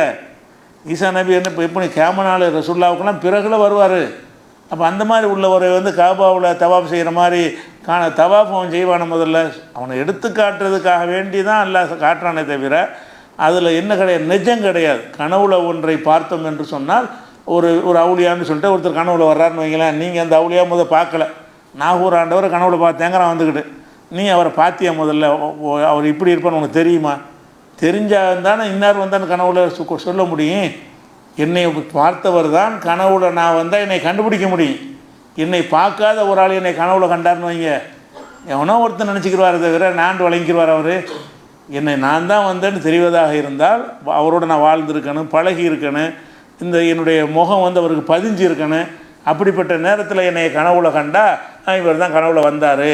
ஈசா நபி என்ன எப்படி கியாமத் நாள் ரசூலுல்லாஹ்வுக்கெல்லாம் பிறகுல வருவார். அப்போ அந்த மாதிரி உள்ளவரை வந்து காபாவில் தவாப் செய்கிற மாதிரி தவாப் அவன் செய்வான முதல்ல அவனை எடுத்து காட்டுறதுக்காக வேண்டி தான் எல்லாம் காட்டுறானே தவிர அதில் என்ன கிடையாது, நிஜம் கிடையாது. கனவுல ஒன்றை பார்த்தோம் என்று சொன்னால் ஒரு அவுளியான்னு சொல்லிட்டு ஒருத்தர் கனவுல வர்றாருன்னு வைங்களேன். நீங்கள் அந்த அவுளியா முதல் பார்க்கல, நாகூர் ஆண்டவரை கனவுல பார்த்தேங்கிறான் வந்துக்கிட்டு, நீ அவரை பார்த்தியா முதல்ல? அவர் இப்படி இருப்பான்னு உனக்கு தெரியுமா? தெரிஞ்சால் தானே இன்னார் வந்தான்னு கனவுல சொல்ல முடியும். என்னை பார்த்தவர் தான் கனவுல நான் வந்தால் என்னை கண்டுபிடிக்க முடியும். என்னை பார்க்காத ஒரு ஆள் என்னை கனவுல கண்டார்னு வைங்க, எவனோ ஒருத்தர் நினச்சிக்கிடுவார் தவிர நான் வழங்கிடுவார். அவர் என்னை நான் தான் வந்தேன்னு தெரிவதாக இருந்தால் அவரோட நான் வாழ்ந்துருக்கணும், பழகி இருக்கணும், இந்த என்னுடைய முகம் வந்து அவருக்கு பதிஞ்சு இருக்கணும். அப்படிப்பட்ட நேரத்தில் என்னை கனவுல கண்டா இவர் தான் கனவுல வந்தார்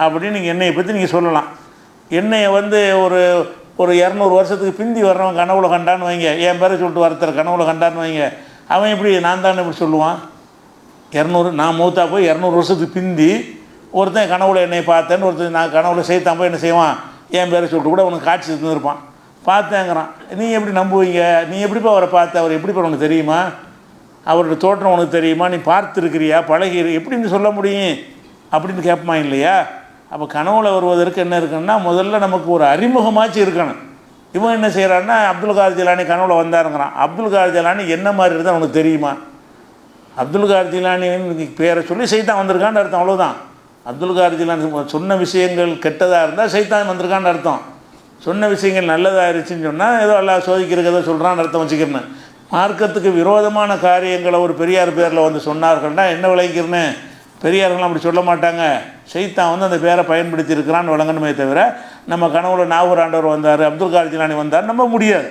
அப்படின்னு நீங்கள் என்னையை பற்றி நீங்கள் சொல்லலாம். என்னையை வந்து ஒரு 200 வருஷத்துக்கு பிந்தி வர்றவன் கனவுல கண்டான்னு வைங்க, என் பேரை சொல்லிட்டு வரத்தர் கனவுல கண்டான்னு வைங்க, அவன் எப்படி நான் தான் இப்படி சொல்லுவான்? நான் மூத்தா போய் 200 வருஷத்துக்கு பிந்தி ஒருத்தன் கனவுல என்னை பார்த்தேன்னு ஒருத்தன் நான் கனவுல சைத்தான் போய் என்ன செய்வான் என் பேரை சொல்லிட்டு கூட உனக்கு காட்சி இருந்திருப்பான். பார்த்தேங்கிறான். நீ எப்படி நம்புவீங்க? நீ எப்படிப்பா அவரை பார்த்த? அவர் எப்படிப்பா உனக்கு தெரியுமா? அவரோட தோற்றம் உனக்கு தெரியுமா? நீ பார்த்துருக்கிறியா? பழகி எப்படின்னு சொல்ல முடியும் அப்படின்னு கேட்பமா இல்லையா? அப்போ கனவுல வருவதற்கு என்ன இருக்குன்னா, முதல்ல நமக்கு ஒரு அறிமுகமாச்சு இருக்கணும். இவன் என்ன செய்கிறான்னா, அப்துல் காதர் ஜிலானி கனவுல வந்தாருங்கிறான். அப்துல் காதர் ஜிலானி என்ன மாதிரி இருந்தால் உனக்கு தெரியுமா? அப்துல் காதர் ஜிலானின்னு பேரை சொல்லி சைத்தான் வந்திருக்கான்னு அர்த்தம், அவ்வளோதான். அப்துல் காதர் ஜிலானி சொன்ன விஷயங்கள் கெட்டதாக இருந்தால் சைத்தான் வந்திருக்கான்னு அர்த்தம். சொன்ன விஷயங்கள் நல்லதாக இருந்துச்சுன்னு சொன்னால் ஏதோ எல்லாம் சோதிக்கிறத சொல்கிறான்னு அர்த்தம் வச்சுக்கிறேன். மார்க்கத்துக்கு விரோதமான காரியங்களை ஒரு பெரியார் பேரில் வந்து சொன்னார்கள்னா என்ன விளைக்கிறேன்னு, பெரியார்கள்லாம் அப்படி சொல்ல மாட்டாங்க. சைத்தான் வந்து அந்த பேரை பயன்படுத்தி இருக்கிறான்னு விளங்கணுமே தவிர, நம்ம கனவுல நாகூர் ஆண்டவர் வந்தார், அப்துல் காதர் ஜிலானி வந்தார் நம்ப முடியாது.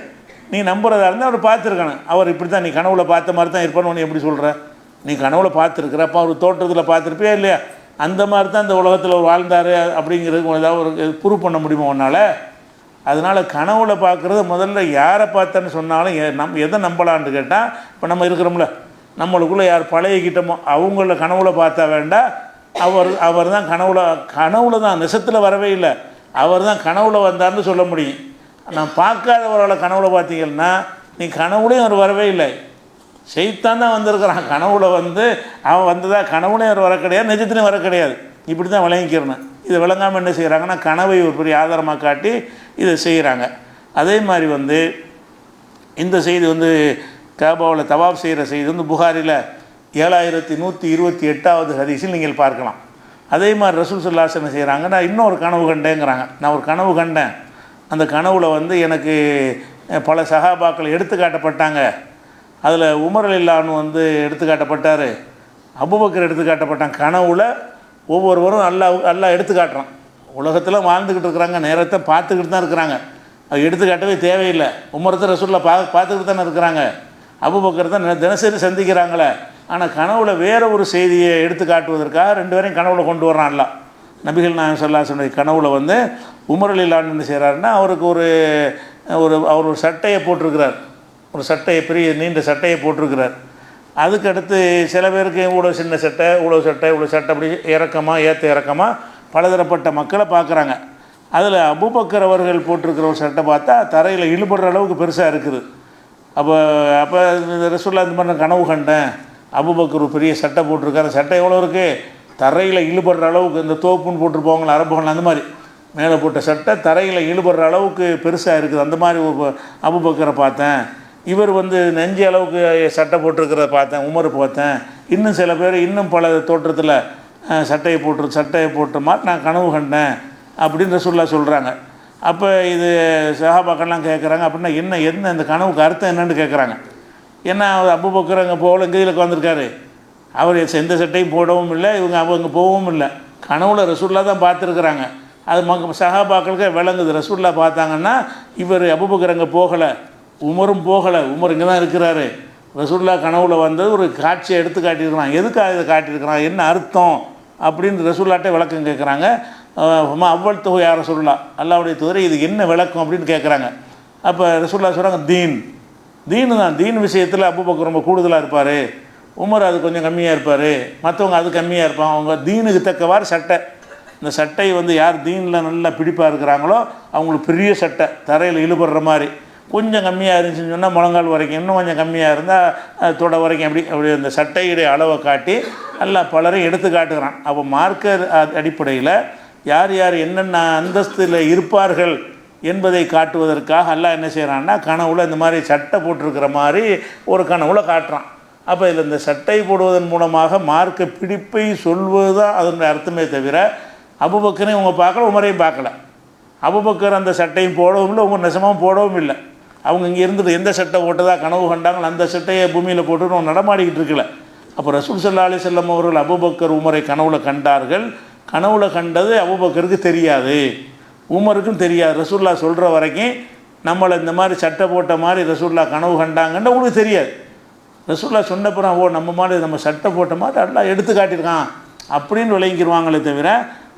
நீ நம்புறதா இருந்தால் அவர் பார்த்துருக்கணும். அவர் இப்படி தான் நீ கனவுல பார்த்த மாதிரி தான் இருப்பான்னு நீ எப்படி சொல்கிற? நீ கனவுல பார்த்துருக்குற, அப்போ அவர் தோற்றத்தில் பார்த்துருப்பியா இல்லையா? அந்த மாதிரி தான் இந்த உலகத்தில் வாழ்ந்தார் அப்படிங்கிறது ஏதாவது ஒரு ப்ரூவ் பண்ண முடியுமா உன்னால்? அதனால் கனவுல பார்க்குறது முதல்ல யாரை பார்த்தேன்னு சொன்னாலும் எதை நம்பலான்னு கேட்டால், இப்போ நம்ம இருக்கிறோம்ல, நம்மளுக்குள்ளே யார் பழகிக்கிட்டோமோ அவங்கள கனவுல பார்த்தா வேண்டாம். அவர் தான் கனவுல தான், நிசத்தில் வரவே இல்லை, அவர் தான் கனவுல வந்தார்னு சொல்ல முடியும். நான் பார்க்காதவர்களை கனவுல பார்த்தீங்கன்னா நீ கனவுலையும் அவர் வரவே இல்லை, சைத்தான் தான் வந்திருக்கிறான். கனவுல வந்து அவன் வந்ததா கனவுலையும் அவர் வர கிடையாது, நிஜத்துலையும் வர கிடையாது. இப்படி தான் விளங்கிக்கிறேன். இதை விளங்காமல் என்ன செய்கிறாங்கன்னா, கனவை ஒரு பெரிய ஆதாரமாக காட்டி இதை செய்கிறாங்க. அதே மாதிரி வந்து இந்த செய்தி வந்து காபாவில் தவாப் செய்கிற செய்தி வந்து புகாரில் 7128வது ஹதீஸில் நீங்கள் பார்க்கலாம். அதே மாதிரி ரசூல் ஸல்லல்லாஹு அலைஹி வஸல்லம் செய்கிறாங்க. நான் இன்னொரு கனவு கண்டேங்கிறாங்க. நான் ஒரு கனவு கண்டேன், அந்த கனவில் வந்து எனக்கு பல சஹாபாக்கள் எடுத்து காட்டப்பட்டாங்க. அதில் உமர் ரலியல்லாஹு வந்து எடுத்து காட்டப்பட்டார், அபூபக்கர் எடுத்து காட்டப்பட்டாங்க. கனவுல ஒவ்வொருவரும் அல்லாஹ் எடுத்து காட்டுறான். உலகத்தில் வாழ்ந்துக்கிட்டு இருக்கிறாங்க, நேரத்தை பார்த்துக்கிட்டு தான் இருக்கிறாங்க, அது எடுத்துக்காட்டவே தேவையில்லை. உமரத்தை ரசூலுல்லாஹ் பார்த்துக்கிட்டு தானே இருக்கிறாங்க, அபூபக்கர் தான் தினசரி சந்திக்கிறாங்களே. ஆனால் கனவுல வேறு ஒரு செய்தியை எடுத்து காட்டுவதற்காக 2 பேரையும் கனவுல கொண்டு வர்றான் அல்லாஹ். நபிகள் நாயகம் ஸல்லல்லாஹு அலைஹி வஸல்லம் கனவுல வந்து உமர் ரலியல்லாஹு என்ன செய்கிறாருன்னா, அவருக்கு அவர் ஒரு சட்டையை போட்டிருக்கிறார், ஒரு சட்டையை, பெரிய நீண்ட சட்டையை போட்டிருக்கிறார். அதுக்கடுத்து சில பேருக்கு இவ்வளோ சின்ன சட்டை, இவ்வளோ சட்டை, இவ்வளோ சட்டை, அப்படி இறக்கமாக ஏற்ற இறக்கமாக பலதரப்பட்ட மக்களை பார்க்குறாங்க. அதில் அபூபக்கர் அவர்கள் போட்டிருக்கிற ஒரு சட்டை பார்த்தா தரையில் இழுபடுற அளவுக்கு பெருசாக இருக்குது. அப்போ ரசூலுல்லாஹ் இந்த மாதிரி நான் கனவு கண்டேன், அபூபக்கர் ஒரு பெரிய சட்டை போட்டிருக்காரு, சட்டை எவ்வளோ இருக்குது, தரையில் இழுபடுற அளவுக்கு, இந்த தோப்புன்னு போட்டிருப்பாங்களா அரபுகள் அந்த மாதிரி மேலே போட்ட சட்டை தரையில் இழுபடுற அளவுக்கு பெருசாக இருக்குது. அந்த மாதிரி அபூபக்கரை பார்த்தேன். இவர் வந்து நெஞ்சு அளவுக்கு சட்டை போட்டிருக்கிறத பார்த்தேன், உமர் பார்த்தேன். இன்னும் சில பேர் இன்னும் பல தோற்றத்தில் சட்டையை போட்ட மாதிரி நான் கனவு கண்டேன் அப்படின்னு ரசூலுல்லாஹ் சொல்கிறாங்க. அப்போ இது சஹாபாக்கள்லாம் கேட்குறாங்க, அப்படின்னா என்ன இந்த கனவுக்கு அர்த்தம் என்னன்னு கேட்குறாங்க. ஏன்னா அவர் அபூபக்கர் அங்கே போகல, இங்கே உட்காந்துருக்காரு, அவர் எந்த சட்டையும் போடவும் இல்லை, அவங்க போகவும் இல்லை, கனவுல ரசூலுல்லாஹ் தான் பார்த்துருக்குறாங்க. அது சஹாபாக்களுக்கு விளங்குது. ரசூலுல்லாஹ் பார்த்தாங்கன்னா இவர் அபூபக்கர் அங்கே போகலை, உமரும் போகலை, உமர் இங்கே தான் இருக்கிறாரு. ரசூலுல்லாஹ் கனவுல வந்தது ஒரு காட்சியை எடுத்து காட்டியிருக்கிறான். எதுக்காக இதை காட்டியிருக்கிறான், என்ன அர்த்தம் அப்படின்னு ரசூலுல்லாஹ்ட்ட விளக்கம் கேட்குறாங்க. அவ்வளவு தொகை யார் ரசூலுல்லாஹ், அல்லாஹ்வுடைய தூதரே இதுக்கு என்ன விளக்கம் அப்படின்னு கேட்குறாங்க. அப்போ ரசூலுல்லாஹ் சொல்கிறாங்க, தீனு தான். தீன் விஷயத்தில் அபூபக்கர் ரொம்ப கூடுதலாக இருப்பார், உமர் அது கொஞ்சம் கம்மியாக இருப்பார், மற்றவங்க அது கம்மியாக இருப்பாங்க. அவங்க தீனுக்கு தக்கவாறு சட்டை, இந்த சட்டை வந்து யார் தீனில் நல்லா பிடிப்பாக இருக்கிறாங்களோ அவங்களுக்கு பெரிய சட்டை தரையில் இழுபடுற மாதிரி, கொஞ்சம் கம்மியாக இருந்துச்சுன்னு சொன்னால் முழங்கால் வரைக்கும், இன்னும் கொஞ்சம் கம்மியாக இருந்தால் தொடை வரைக்கும், அப்படி அந்த சட்டையுடைய அளவை காட்டி எல்லாம் பலரையும் எடுத்து காட்டுகிறான். அப்போ மார்க்க அடிப்படையில் யார் யார் என்னென்ன அந்தஸ்தில் இருப்பார்கள் என்பதை காட்டுவதற்காக அல்லாஹ் என்ன செய்கிறான்னா, கனவுல இந்த மாதிரி சட்டை போட்டிருக்கிற மாதிரி ஒரு கனவுல காட்டுறான். அப்போ இதில் இந்த சட்டை போடுவதன் மூலமாக மார்க்க பிடிப்பை சொல்வது தான் அதனுடைய அர்த்தமே தவிர, அபூபக்கரையும் அவங்க பார்க்கல, உமரையும் பார்க்கல. அபூபக்கர் அந்த சட்டையும் போடவும் இல்லை, உமர் நெசமாகவும் போடவும் இல்லை. அவங்க இங்கே இருந்துட்டு எந்த சட்டை போட்டதாக கனவு கண்டாங்களோ அந்த சட்டையை பூமியில் போட்டு நடமாடிக்கிட்டு இருக்கல. அப்போ ரசூல் ஸல்லல்லாஹு அலைஹி வஸல்லம் அவர்கள் அபூபக்கர் உமரை கனவுல கண்டார்கள். கனவுல கண்டது அபூபக்கருக்கு தெரியாது, உமருக்கும் தெரியாது. ரசூலுல்லாஹ் சொல்கிற வரைக்கும் நம்மளை இந்த மாதிரி சட்டை போட்ட மாதிரி ரசூலுல்லாஹ் கனவு கண்டாங்கன்னு உங்களுக்கு தெரியாது. ரசூலுல்லாஹ் சொன்னப்புறம் நம்ம மாதிரி நம்ம சட்டை போட்ட மாதிரி அல்லாஹ் எடுத்து காட்டியிருக்கான் அப்படின்னு விளங்கிடுவாங்களே தவிர,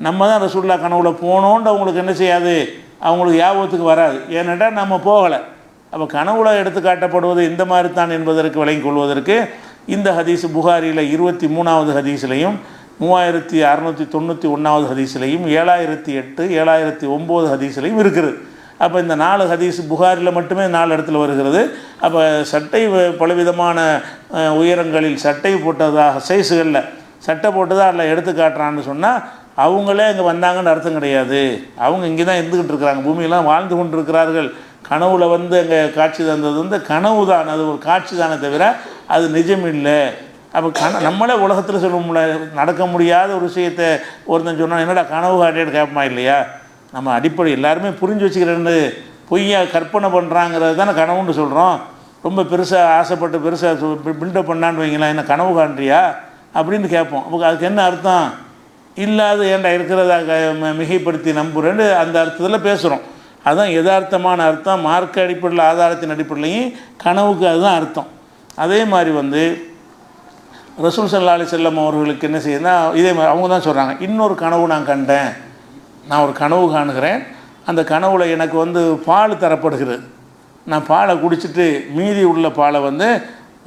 நம்ம தான் ரசூலுல்லாஹ் கனவுல போனோன்னு அவங்களுக்கு என்ன செய்யாது, அவங்களுக்கு ஞாபகத்துக்கு வராது. ஏன்னாட்டா நம்ம போகலை. அப்போ கனவுல எடுத்து காட்டப்படுவது இந்த மாதிரி தான் என்பதற்கு விளங்கி கொள்வதற்கு இந்த ஹதீஸ் புகாரியில் 23வது ஹதீஸ்லையும் 3691வது ஹதீஸ்லையும் 7008 7009 ஹதீஸ்லையும் இருக்குது. அப்போ இந்த 4 ஹதீஸ் புகாரில் மட்டுமே 4 இடத்துல வருகிறது. அப்போ சட்டை பலவிதமான உயரங்களில் சட்டை போட்டதாக சைஸுகளில் சட்டை போட்டதாக அதில் எடுத்து காட்டுறான்னு சொன்னால் அவங்களே அங்கே வந்தாங்கன்னு அர்த்தம் கிடையாது. அவங்க இங்கே தான் இருந்துக்கிட்டு இருக்கிறாங்க, பூமியெல்லாம் வாழ்ந்து கொண்டு இருக்கிறார்கள். கனவுல வந்து அங்கே காட்சி தந்தது வந்து கனவு தான், அது ஒரு காட்சி தானே தவிர அது நிஜம் இல்லை. அப்போ நம்மளே உலகத்தில் சொல்ல முடியல, நடக்க முடியாத ஒரு விஷயத்தை ஒருத்தன் சொன்னால் என்னடா கனவு காட்டிட்டு கேட்பமா இல்லையா? நம்ம அடிப்படை எல்லாருமே புரிஞ்சு வச்சுக்கிறேன்னு பொய்யா கற்பனை பண்ணுறாங்கிறது தானே கனவுன்னு சொல்கிறோம். ரொம்ப பெருசாக ஆசைப்பட்டு பெருசாக பில்டப் பண்ணான்னு வைங்களேன், என்ன கனவு காண்றியா அப்படின்னு கேட்போம். அப்போ அதுக்கு என்ன அர்த்தம்? இல்லாத ஏன்டா இருக்கிறத மிகைப்படுத்தி நம்புறேன்னு அந்த அர்த்தத்தில் பேசுகிறோம். அதுதான் யதார்த்தமான அர்த்தம். மார்க்க அடிப்படையில் ஆதாரத்தின் அடிப்படையிலையும் கனவுக்கு அதுதான் அர்த்தம். அதே மாதிரி வந்து ரசூல் ஸல்லல்லாஹு அலைஹி வஸல்லம் அவர்களுக்கு என்ன செய்யுதுன்னா இதே மாதிரி அவங்க தான் சொல்கிறாங்க, இன்னொரு கனவு நான் கண்டேன், நான் ஒரு கனவு காணுகிறேன், அந்த கனவுல எனக்கு வந்து பால் தரப்படுகிறது, நான் பாலை குடிச்சிட்டு மீதி உள்ள பாலை வந்து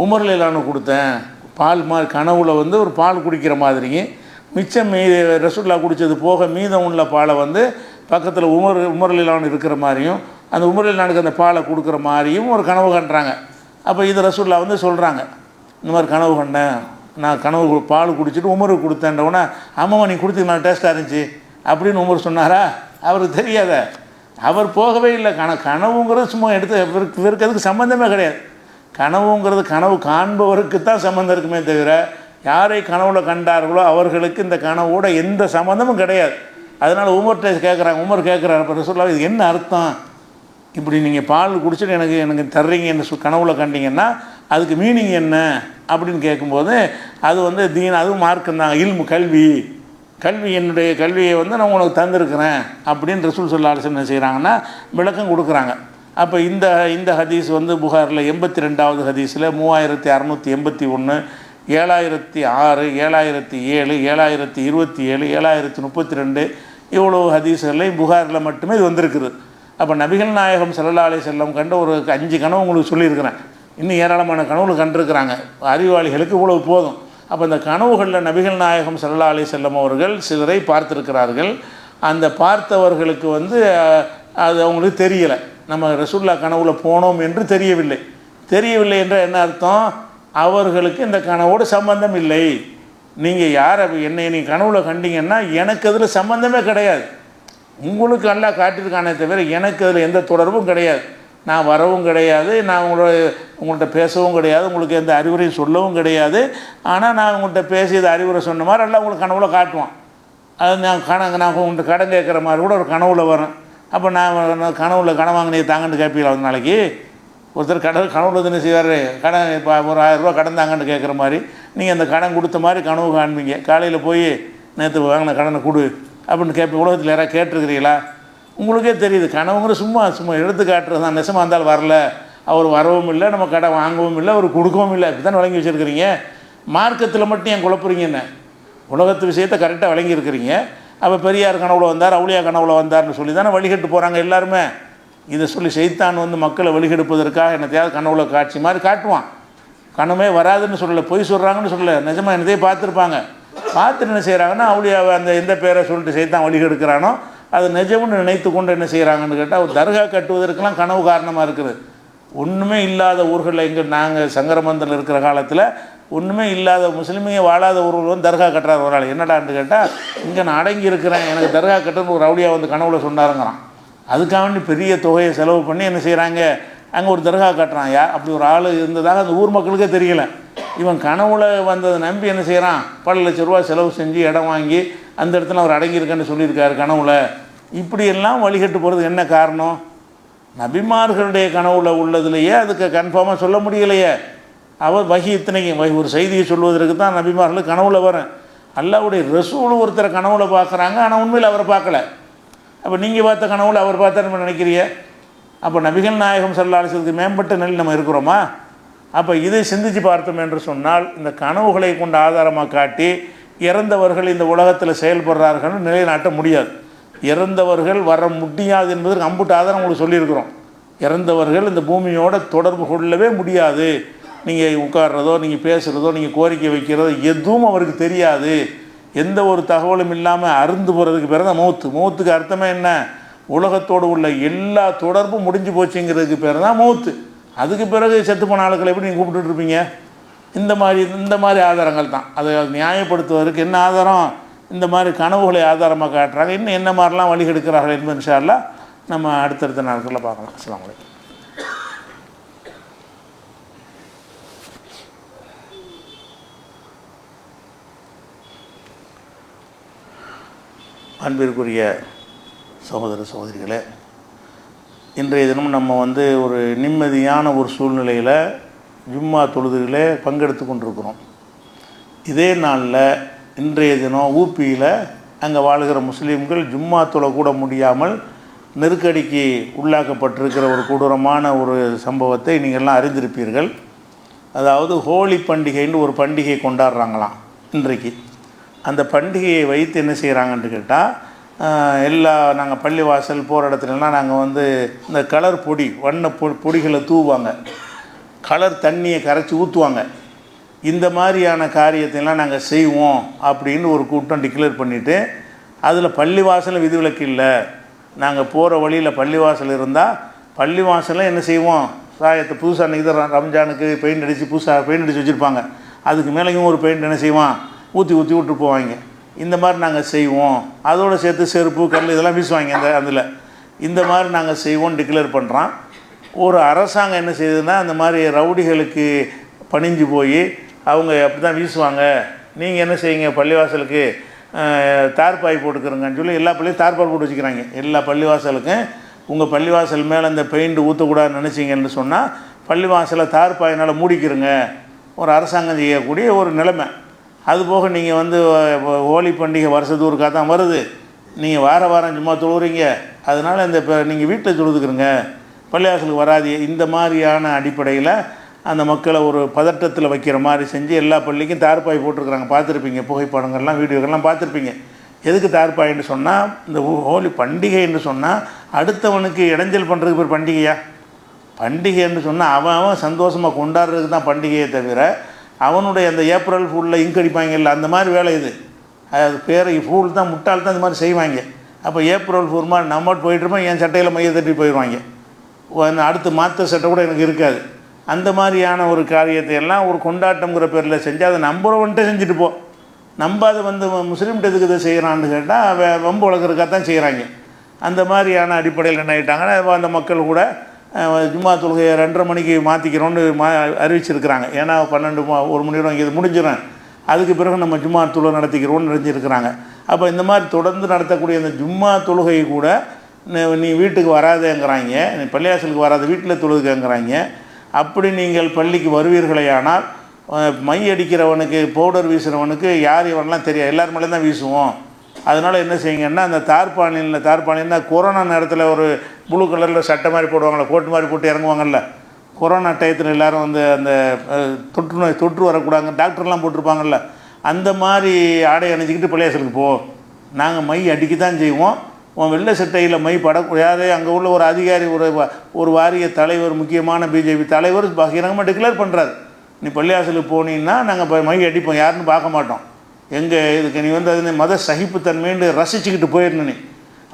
உமர் ரலியல்லாஹு கொடுத்தேன். பால் மாதிரி கனவுல வந்து ஒரு பால் குடிக்கிற மாதிரியும் மிச்சம் மீதி ரசூலுல்லாஹ் குடித்தது போக மீதம் உள்ள பாலை வந்து பக்கத்தில் உமர் ரலியல்லாஹு இருக்கிற மாதிரியும் அந்த உமர் ரலியல்லாஹுக்கு அந்த பாலை கொடுக்குற மாதிரியும் ஒரு கனவு கண்டுறாங்க. அப்போ இது ரசூலுல்லாஹ் வந்து சொல்கிறாங்க, இந்த மாதிரி கனவு கண்டேன், நான் கனவு பால் குடிச்சிட்டு உமருக்கு கொடுத்தேன்றவுடனே ஆமாம்மா நீ கொடுத்து நான் டேஸ்ட்டாக இருந்துச்சு அப்படின்னு உமர் சொன்னாரா? அவருக்கு தெரியாத, அவர் போகவே இல்லை. கனவுங்கிறது சும்மா எடுத்து இவருக்கு அதுக்கு சம்மந்தமே கிடையாது. கனவுங்கிறது கனவு காண்பவருக்கு தான் சம்மந்தம் இருக்குமே தவிர யாரை கனவுல கண்டார்களோ அவர்களுக்கு இந்த கனவோட எந்த சம்மந்தமும் கிடையாது. அதனால் உமர்கிட்ட கேட்குறாங்க, உமர் கேட்குறாரு, இப்போ ரசூலுல்லாஹ் இது என்ன அர்த்தம், இப்படி நீங்கள் பால் குடிச்சிட்டு எனக்கு தர்றீங்க என்ன கனவுல கண்டீங்கன்னா அதுக்கு மீனிங் என்ன அப்படின்னு கேட்கும்போது அது வந்து தீன், அதுவும் மார்க்கம் தான், இல்மு கல்வி என்னுடைய கல்வியை வந்து நான் உனக்கு தந்திருக்கிறேன் அப்படின்னு ரசூல் ஸல்லல்லாஹு அலைஹி வஸல்லம் என்ன செய்கிறாங்கன்னா விளக்கம் கொடுக்குறாங்க. அப்போ இந்த ஹதீஸ் வந்து புகாரில் 82வது ஹதீஸில் 3681 7006 7007 7027 7032 இவ்வளோ ஹதீஸ்களையும் புகாரில் மட்டுமே இது வந்திருக்குது. அப்போ நபிகள் நாயகம் ஸல்லல்லாஹு அலைஹி வஸல்லம் கண்ட ஒரு 5 கனவு உங்களுக்கு சொல்லியிருக்கிறேன், இன்னும் ஏராளமான கனவுகள் கண்டிருக்கிறாங்க. அறிவாளிகளுக்கு இவ்வளவு போதும். அப்போ இந்த கனவுகளில் நபிகள் நாயகம் ஸல்லல்லாஹு அலைஹி வஸல்லம் அவர்கள் சிலரை பார்த்திருக்கிறார்கள். அந்த பார்த்தவர்களுக்கு வந்து அது அவங்களுக்கு தெரியலை, நம்ம ரசூலுல்லாஹ் கனவுல போனோம் என்று தெரியவில்லை என்றால் என்ன அர்த்தம்? அவர்களுக்கு இந்த கனவோடு சம்பந்தம் இல்லை. நீங்கள் யாரை என்னை நீ கனவுல கண்டீங்கன்னா எனக்கு அதில் சம்பந்தமே கிடையாது, உங்களுக்கு அல்லாஹ் காட்டியிருக்கானே தவிர எனக்கு அதில் எந்த தொடர்பும் கிடையாது. நான் வரவும் கிடையாது, நான் உங்கள்கிட்ட பேசவும் கிடையாது, உங்களுக்கு எந்த அறிவுரையும் சொல்லவும் கிடையாது. ஆனால் நான் உங்கள்கிட்ட பேசியது அறிவுரை சொன்ன மாதிரி எல்லாம் உங்களுக்கு கனவுல காட்டுவான். அது நான் உங்கள்கிட்ட கடன் கேட்குற மாதிரி கூட ஒரு கனவுல வரும். அப்போ நான் கனவுல கடன் வாங்கினே தாங்கன்னு கேட்பீங்களா? ஒரு நாளைக்கு ஒருத்தர் கனவுல என்ன செய்வார், கடன் இப்போ ஒரு 1000 ரூபா கடன் தாங்கன்னு கேட்குற மாதிரி நீங்கள் அந்த கடன் கொடுத்த மாதிரி கனவு காண்பீங்க. காலையில் போய் நேற்று வாங்கின கடனை கொடு அப்படின்னு கேட்பீங்க. உலகத்தில் யாராவது கேட்டிருக்கிறீங்களா? உங்களுக்கே தெரியுது கனவுங்கிற சும்மா எடுத்து காட்டுறது தான். நெசமாக இருந்தாலும் வரல, அவர் வரவும் இல்லை, நம்ம கடன் வாங்கவும் இல்லை, அவர் கொடுக்கவும் இல்லை, இப்படி தான் வழங்கி வச்சுருக்கிறீங்க. மார்க்கத்தில் மட்டும் ஏன் குழப்புறீங்க? என்ன உலகத்து விஷயத்தை கரெக்டாக வழங்கியிருக்கிறீங்க. அப்போ பெரியார் கனவுல வந்தார், அவுலியா கனவுல வந்தார்னு சொல்லி தானே வழிகட்டு போகிறாங்க எல்லாருமே. இதை சொல்லி ஷைத்தான் வந்து மக்களை வழிகெடுப்பதற்காக என்னத்தையாவது கனவுல காட்சி மாதிரி காட்டுவான். கனவே வராதுன்னு சொல்லலை, பொய் சொல்கிறாங்கன்னு சொல்லலை, நிஜமாக என்னதையே பார்த்துருப்பாங்க. பார்த்துட்டு என்ன செய்கிறாங்கன்னா அவுலியாவை அந்த எந்த பேரை சொல்லிட்டு ஷைத்தான் வழிகெடுக்கிறானோ அது நிஜம்னு நினைத்து கொண்டு என்ன செய்கிறாங்கன்னு கேட்டால் ஒரு தர்கா கட்டுவதற்கெல்லாம் கனவு காரணமாக இருக்குது. ஒன்றுமே இல்லாத ஊர்களில் எங்கே நாங்கள் சங்கரமந்தில் இருக்கிற காலத்தில் ஒன்றுமே இல்லாத முஸ்லீமையே வாழாத ஊர்கள் வந்து தர்கா கட்டுறாரு ஒரு ஆள். என்னடான்னு கேட்டால் இங்கே நான் அடங்கி இருக்கிறேன், எனக்கு தர்கா கட்டுன்னு ஒரு அவுலியா வந்து கனவுல சொன்னாருங்கிறான். அதுக்காக வேண்டி பெரிய தொகையை செலவு பண்ணி என்ன செய்கிறாங்க, அங்கே ஒரு தர்கா கட்டுறான். அப்படி ஒரு ஆள் இருந்ததாக அந்த ஊர் மக்களுக்கே தெரியல. இவன் கனவுல வந்ததை நம்பி என்ன செய்கிறான், பல லட்ச ரூபா செலவு செஞ்சு இடம் வாங்கி அந்த இடத்துல அவர் அடங்கியிருக்கேன்னு சொல்லியிருக்காரு கனவுல. இப்படியெல்லாம் வழிகட்டு போகிறது என்ன காரணம்? நபிமார்களுடைய கனவுல உள்ளதுலையே அதுக்கு கன்ஃபார்மாக சொல்ல முடியலையே. அவர் வகி இத்தனைக்கும் ஒரு செய்தியை சொல்வதற்கு தான் நபிமார்களுக்கு கனவுல வரும். அல்லாஹ்வுடைய ரசூல் ஒருத்தரை கனவுல பார்க்குறாங்க, ஆனால் உண்மையில் அவரை பார்க்கல. அப்போ நீங்கள் பார்த்த கனவுல அவர் பார்த்தாருன்னு நினைக்கிறீங்க? அப்போ நபிகள் நாயகம் ஸல்லல்லாஹு அலைஹி வஸல்லம் மேம்பட்ட நிலையில் நம்ம இருக்கிறோமா? அப்போ இதை சிந்திச்சு பார்த்தோம் என்று சொன்னால் இந்த கனவுகளை கொண்டு ஆதாரமாக காட்டி இறந்தவர்கள் இந்த உலகத்தில் செயல்படுறார்கள்னு நிலைநாட்ட முடியாது. இறந்தவர்கள் வர முடியாது என்பதற்கு அம்புட்டு ஆதாரம் உங்களுக்கு சொல்லியிருக்கிறோம். இறந்தவர்கள் இந்த பூமியோட தொடர்பு கொள்ளவே முடியாது, நீங்கள் உட்கார்றதோ நீங்கள் பேசுகிறதோ நீங்கள் கோரிக்கை வைக்கிறதோ எதுவும் அவருக்கு தெரியாது. எந்த ஒரு தகவலும் இல்லாமல் அருந்து போகிறதுக்கு பேர் தான் மௌத்து. மௌத்துக்கு அர்த்தமே என்ன? உலகத்தோடு உள்ள எல்லா தொடர்பும் முடிஞ்சு போச்சுங்கிறதுக்கு பேர் தான் மௌத்து. அதுக்கு பிறகு செத்து போன ஆளுக்களை எப்படி நீங்கள் கூப்பிட்டுருப்பீங்க? இந்த மாதிரி ஆதாரங்கள் தான். அதை நியாயப்படுத்துவதற்கு என்ன ஆதாரம்? இந்த மாதிரி கனவுகளை ஆதாரமாக காட்டுறாங்க. இன்னும் என்ன மாதிரிலாம் வழி எடுக்கிறார்கள் என்பது இன்ஷா அல்லாஹ் நம்ம அடுத்தடுத்த நாட்களில் பார்க்கலாம். அஸ்ஸலாமு அலைக்கும். அன்பிற்குரிய சகோதர சகோதரிகளே, இன்றைய தினம் நம்ம ஒரு நிம்மதியான ஒரு சூழ்நிலையில் ஜும்மா தொழுதுகளே பங்கெடுத்து கொண்டிருக்கிறோம். இதே நாளில் இன்றைய தினம் ஊபியில் அங்கே வாழ்கிற முஸ்லீம்கள் ஜும்மா தொழக்கூட முடியாமல் நெருக்கடிக்கு உள்ளாக்கப்பட்டிருக்கிற ஒரு கொடூரமான ஒரு சம்பவத்தை நீங்கள்லாம் அறிந்திருப்பீர்கள். அதாவது ஹோலி பண்டிகைன்னு ஒரு பண்டிகை கொண்டாடுறாங்களாம் இன்றைக்கு. அந்த பண்டிகையை வைத்து என்ன செய்கிறாங்கன்னு கேட்டால், நாங்கள் பள்ளிவாசல் போகிற இடத்துலலாம் நாங்கள் இந்த கலர் பொடி வண்ண பொடிகளை தூவாங்க, கலர் தண்ணியை கரைச்சி ஊற்றுவாங்க. இந்த மாதிரியான காரியத்தைலாம் நாங்கள் செய்வோம் அப்படின்னு ஒரு கூட்டம் டிக்ளேர் பண்ணிவிட்டு, அதில் பள்ளிவாசலில் விதிவிலக்கு இல்லை. நாங்கள் போகிற வழியில் பள்ளிவாசல் இருந்தால் பள்ளிவாசலில் என்ன செய்வோம், சாயத்தை புதுசாக அன்றைக்கி தான் ரம்ஜானுக்கு பெயிண்ட் அடித்து புதுசாக பெயிண்ட் அடித்து வச்சுருப்பாங்க, அதுக்கு மேலேயும் ஒரு பெயிண்ட் என்ன செய்வான் ஊற்றி விட்டு போவாங்க. இந்த மாதிரி நாங்கள் செய்வோம். அதோடு சேர்த்து செருப்பு கல் இதெல்லாம் வீசுவாங்க அதில். இந்த மாதிரி நாங்கள் செய்வோம் டிக்ளேர் பண்ணுறான். ஒரு அரசாங்கம் என்ன செய்யுதுன்னா, அந்த மாதிரி ரவுடிகளுக்கு பணிஞ்சு போய் அவங்க அப்படி தான் வீசுவாங்க, நீங்கள் என்ன செய்யுங்க பள்ளிவாசலுக்கு தார்பாய் போட்டுக்கிறங்கன்னு சொல்லி எல்லா பள்ளியும் தார்பாய் போட்டு வச்சுக்கிறாங்க. எல்லா பள்ளிவாசலுக்கும் உங்கள் பள்ளிவாசல் மேலே இந்த பெயிண்ட் ஊற்றக்கூடாதுன்னு நினச்சிங்கன்னு சொன்னால் பள்ளிவாசலை தார்பாயினால் மூடிக்கிறங்க. ஒரு அரசாங்கம் செய்யக்கூடிய ஒரு நிலைமை. அதுபோக நீங்கள் ஹோலி பண்டிகை வருஷத்துக்கு ஒருக்கா தான் வருது, நீங்கள் வாரம் சும்மா தொழுகிறீங்க, அதனால் இப்போ நீங்கள் வீட்டில் தொழுதுக்கிறங்க, பள்ளிவாசலுக்கு வராது. இந்த மாதிரியான அடிப்படையில் அந்த மக்களை ஒரு பதட்டத்தில் வைக்கிற மாதிரி செஞ்சு எல்லா பள்ளிக்கும் தார்பாய் போட்டிருக்கிறாங்க. பார்த்துருப்பீங்க, புகைப்படங்கள்லாம் வீடியோக்கள்லாம் பார்த்துருப்பீங்க. எதுக்கு தார்பாயின்னு சொன்னால், இந்த ஹோலி பண்டிகைன்னு சொன்னால் அடுத்தவனுக்கு இடைஞ்சல் பண்ணுறதுக்கு ஒரு பண்டிகையா? பண்டிகைன்னு சொன்னால் அவன் சந்தோஷமாக கொண்டாடுறதுக்கு தான் பண்டிகையை தவிர, அவனுடைய அந்த ஏப்ரல் ஃபூலில் இங்க் அடிப்பாங்க இல்லை, அந்த மாதிரி வேலை இது. அது பேர் ஃபூல் தான், முட்டால் தான் இந்த மாதிரி செய்வாங்க. அப்போ ஏப்ரல் ஃபூல் மாதிரி நம்ம போயிட்டுருப்போம், என் சட்டையில் மைய தட்டி போயிடுவாங்க. அடுத்து மாற்ற சட்டை கூட எனக்கு இருக்காது. அந்த மாதிரியான ஒரு காரியத்தை எல்லாம் ஒரு கொண்டாட்டங்கிற பேரில் செஞ்சு அதை நம்புறவன்ட்டு செஞ்சுட்டு போ. நம்பாது முஸ்லீம்கிட்ட எதுக்கு இதை செய்கிறான்னு கேட்டால் வம்பு வளர்க்குறதுக்காக தான் செய்கிறாங்க. அந்த மாதிரியான அடிப்படையில் என்ன ஆகிட்டாங்கன்னா, அந்த மக்கள் கூட ஜும்மா தொழுகையை 2:30 மணிக்கு மாற்றிக்கிறோன்னு அறிவிச்சிருக்கிறாங்க. ஏன்னா 12 1 மணி நேரம் இது முடிஞ்சிடும், அதுக்கு பிறகு நம்ம ஜும்மா தொழுகை நடத்திக்கிறோன்னு நினைஞ்சிருக்கிறாங்க. அப்போ இந்த மாதிரி தொடர்ந்து நடத்தக்கூடிய இந்த ஜும்மா தொழுகை கூட நீ வீட்டுக்கு வராதேங்கிறாங்க, நீ பள்ளிவாசலுக்கு வராத வீட்டில் தொழுதுங்கிறாங்க. அப்படி நீங்கள் பள்ளிக்கு வருவீர்களேயானால் மை அடிக்கிறவனுக்கு பவுடர் வீசுகிறவனுக்கு யார் இவரெல்லாம் தெரியாது, எல்லார் மேலே தான் வீசுவோம். அதனால் என்ன செய்யுங்கன்னா, அந்த தார்பானின்னா கொரோனா நேரத்தில் ஒரு ப்ளூ கலரில் சட்டை மாதிரி போடுவாங்கள்ல, கோட்டு மாதிரி போட்டு இறங்குவாங்கள்ல, கொரோனா டயத்தில் எல்லோரும் அந்த தொற்று வரக்கூடாதுங்க டாக்டர்லாம் போட்டிருப்பாங்கள்ல, அந்த மாதிரி ஆடை அணிஞ்சிக்கிட்டு பள்ளிவாசலுக்கு போ, நாங்கள் மை அடிக்க தான் செய்வோம், உன் வெள்ளை சட்டையில் மை படக்கூடாது. அங்கே உள்ள ஒரு அதிகாரி, ஒரு வாரிய தலைவர், முக்கியமான பிஜேபி தலைவர் பகிரங்கமாக டிக்ளேர் பண்ணுறாரு, நீ பள்ளிவாசலுக்கு போனீங்கன்னா நாங்கள் மை அடிப்போம், யாருன்னு பார்க்க மாட்டோம். இதுக்கு நீ அது மத சகிப்புத்தன்மைன்னு ரசிச்சுக்கிட்டு போயிடணும். நீ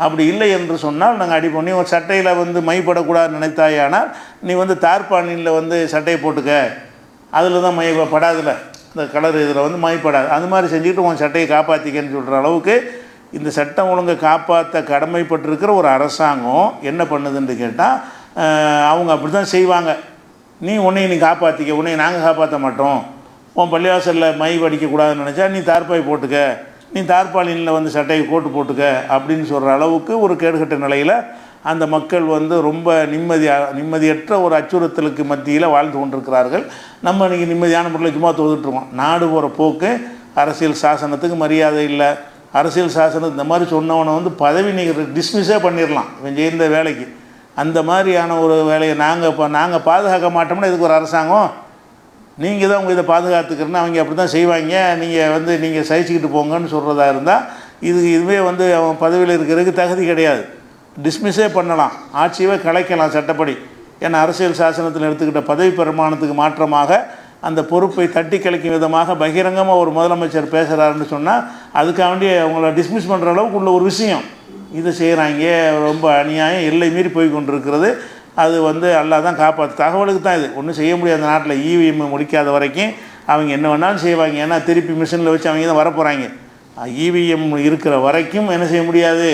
அப்படி இல்லை என்று சொன்னால் நாங்கள் அடிப்போம். நீ ஒரு சட்டையில் மைப்படக்கூடாதுன்னு நினைத்தாயானால் நீ தார்பானியில் சட்டையை போட்டுக்க, அதில் தான் மை படாதில்ல, இந்த கலர் இதில் மைப்படாது, அது மாதிரி செஞ்சுக்கிட்டு உன் சட்டையை காப்பாற்றிக்கன்னு சொல்கிற அளவுக்கு இந்த சட்டம் ஒழுங்கை காப்பாற்ற கடமைப்பட்டிருக்கிற ஒரு அரசாங்கம் என்ன பண்ணுதுன்னு கேட்டால், அவங்க அப்படி தான் செய்வாங்க. நீ உன்னையை நீ காப்பாற்றிக்க, உன்னையை நாங்கள் காப்பாற்ற மாட்டோம், உன் பள்ளிவாசலில் மை வடிக்கக்கூடாதுன்னு நினச்சா நீ தார்பாய் போட்டுக்க, நீ தார்பாலினில் சட்டையை கோட்டு போட்டுக்க அப்படின்னு சொல்கிற அளவுக்கு ஒரு கேடுகட்ட நிலையில் அந்த மக்கள் ரொம்ப நிம்மதியற்ற ஒரு அச்சுறுத்தலுக்கு மத்தியில் வாழ்ந்து கொண்டிருக்கிறார்கள். நம்ம இன்றைக்கி நிம்மதியான முறையில் சும்மா தொழுதுட்டுருக்கோம். நாடு போகிற போக்கு, அரசியல் சாசனத்துக்கு மரியாதை இல்லை. அரசியல் சாசனம் இந்த மாதிரி சொன்னவனை பதவி நீங்கள் டிஸ்மிஸே பண்ணிடலாம் இவன் செய்த வேலைக்கு. அந்த மாதிரியான ஒரு வேலையை நாங்கள் பாதுகாக்க மாட்டோம்னா இதுக்கு ஒரு அரசாங்கம், நீங்கள் தான் உங்கள் இதை பாதுகாத்துக்கிறேன்னா அவங்க அப்படி தான் செய்வாங்க, நீங்கள் சகிச்சுக்கிட்டு போங்கன்னு சொல்கிறதா இருந்தால் இதுவே அவன் பதவியில் இருக்கிறதுக்கு தகுதி கிடையாது, டிஸ்மிஸே பண்ணலாம், ஆட்சியவே கலைக்கலாம் சட்டப்படி. ஏன்னா அரசியல் சாசனத்தில் எடுத்துக்கிட்ட பதவி பிரமாணத்துக்கு மாற்றமாக அந்த பொறுப்பை தட்டி கழிக்கும் விதமாக பகிரங்கமாக ஒரு முதலமைச்சர் பேசுகிறாருன்னு சொன்னால் அதுக்காக வேண்டி அவங்கள டிஸ்மிஸ் பண்ணுற அளவுக்கு உள்ள ஒரு விஷயம். இதை செய்கிறாங்க, ரொம்ப அநியாயம், எல்லை மீறி போய் கொண்டிருக்கிறது. அது அல்லாஹ் தான் காப்பாற்று. தகவலுக்கு தான் இது, ஒன்றும் செய்ய முடியாது. அந்த நாட்டில் இவிஎம் முடிக்காத வரைக்கும் அவங்க என்ன வேணாலும் செய்வாங்க. ஏன்னா திருப்பி மிஷினில் வச்சு அவங்க தான் வரப்போகிறாங்க. இவிஎம் இருக்கிற வரைக்கும் என்ன செய்ய முடியாது,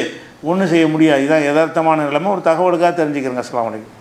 ஒன்றும் செய்ய முடியாது. இதுதான் யதார்த்தமான நிலைமை. ஒரு தகவலுக்காக தெரிஞ்சுக்கிறேங்க. அஸ்ஸலாமு அலைக்கும்.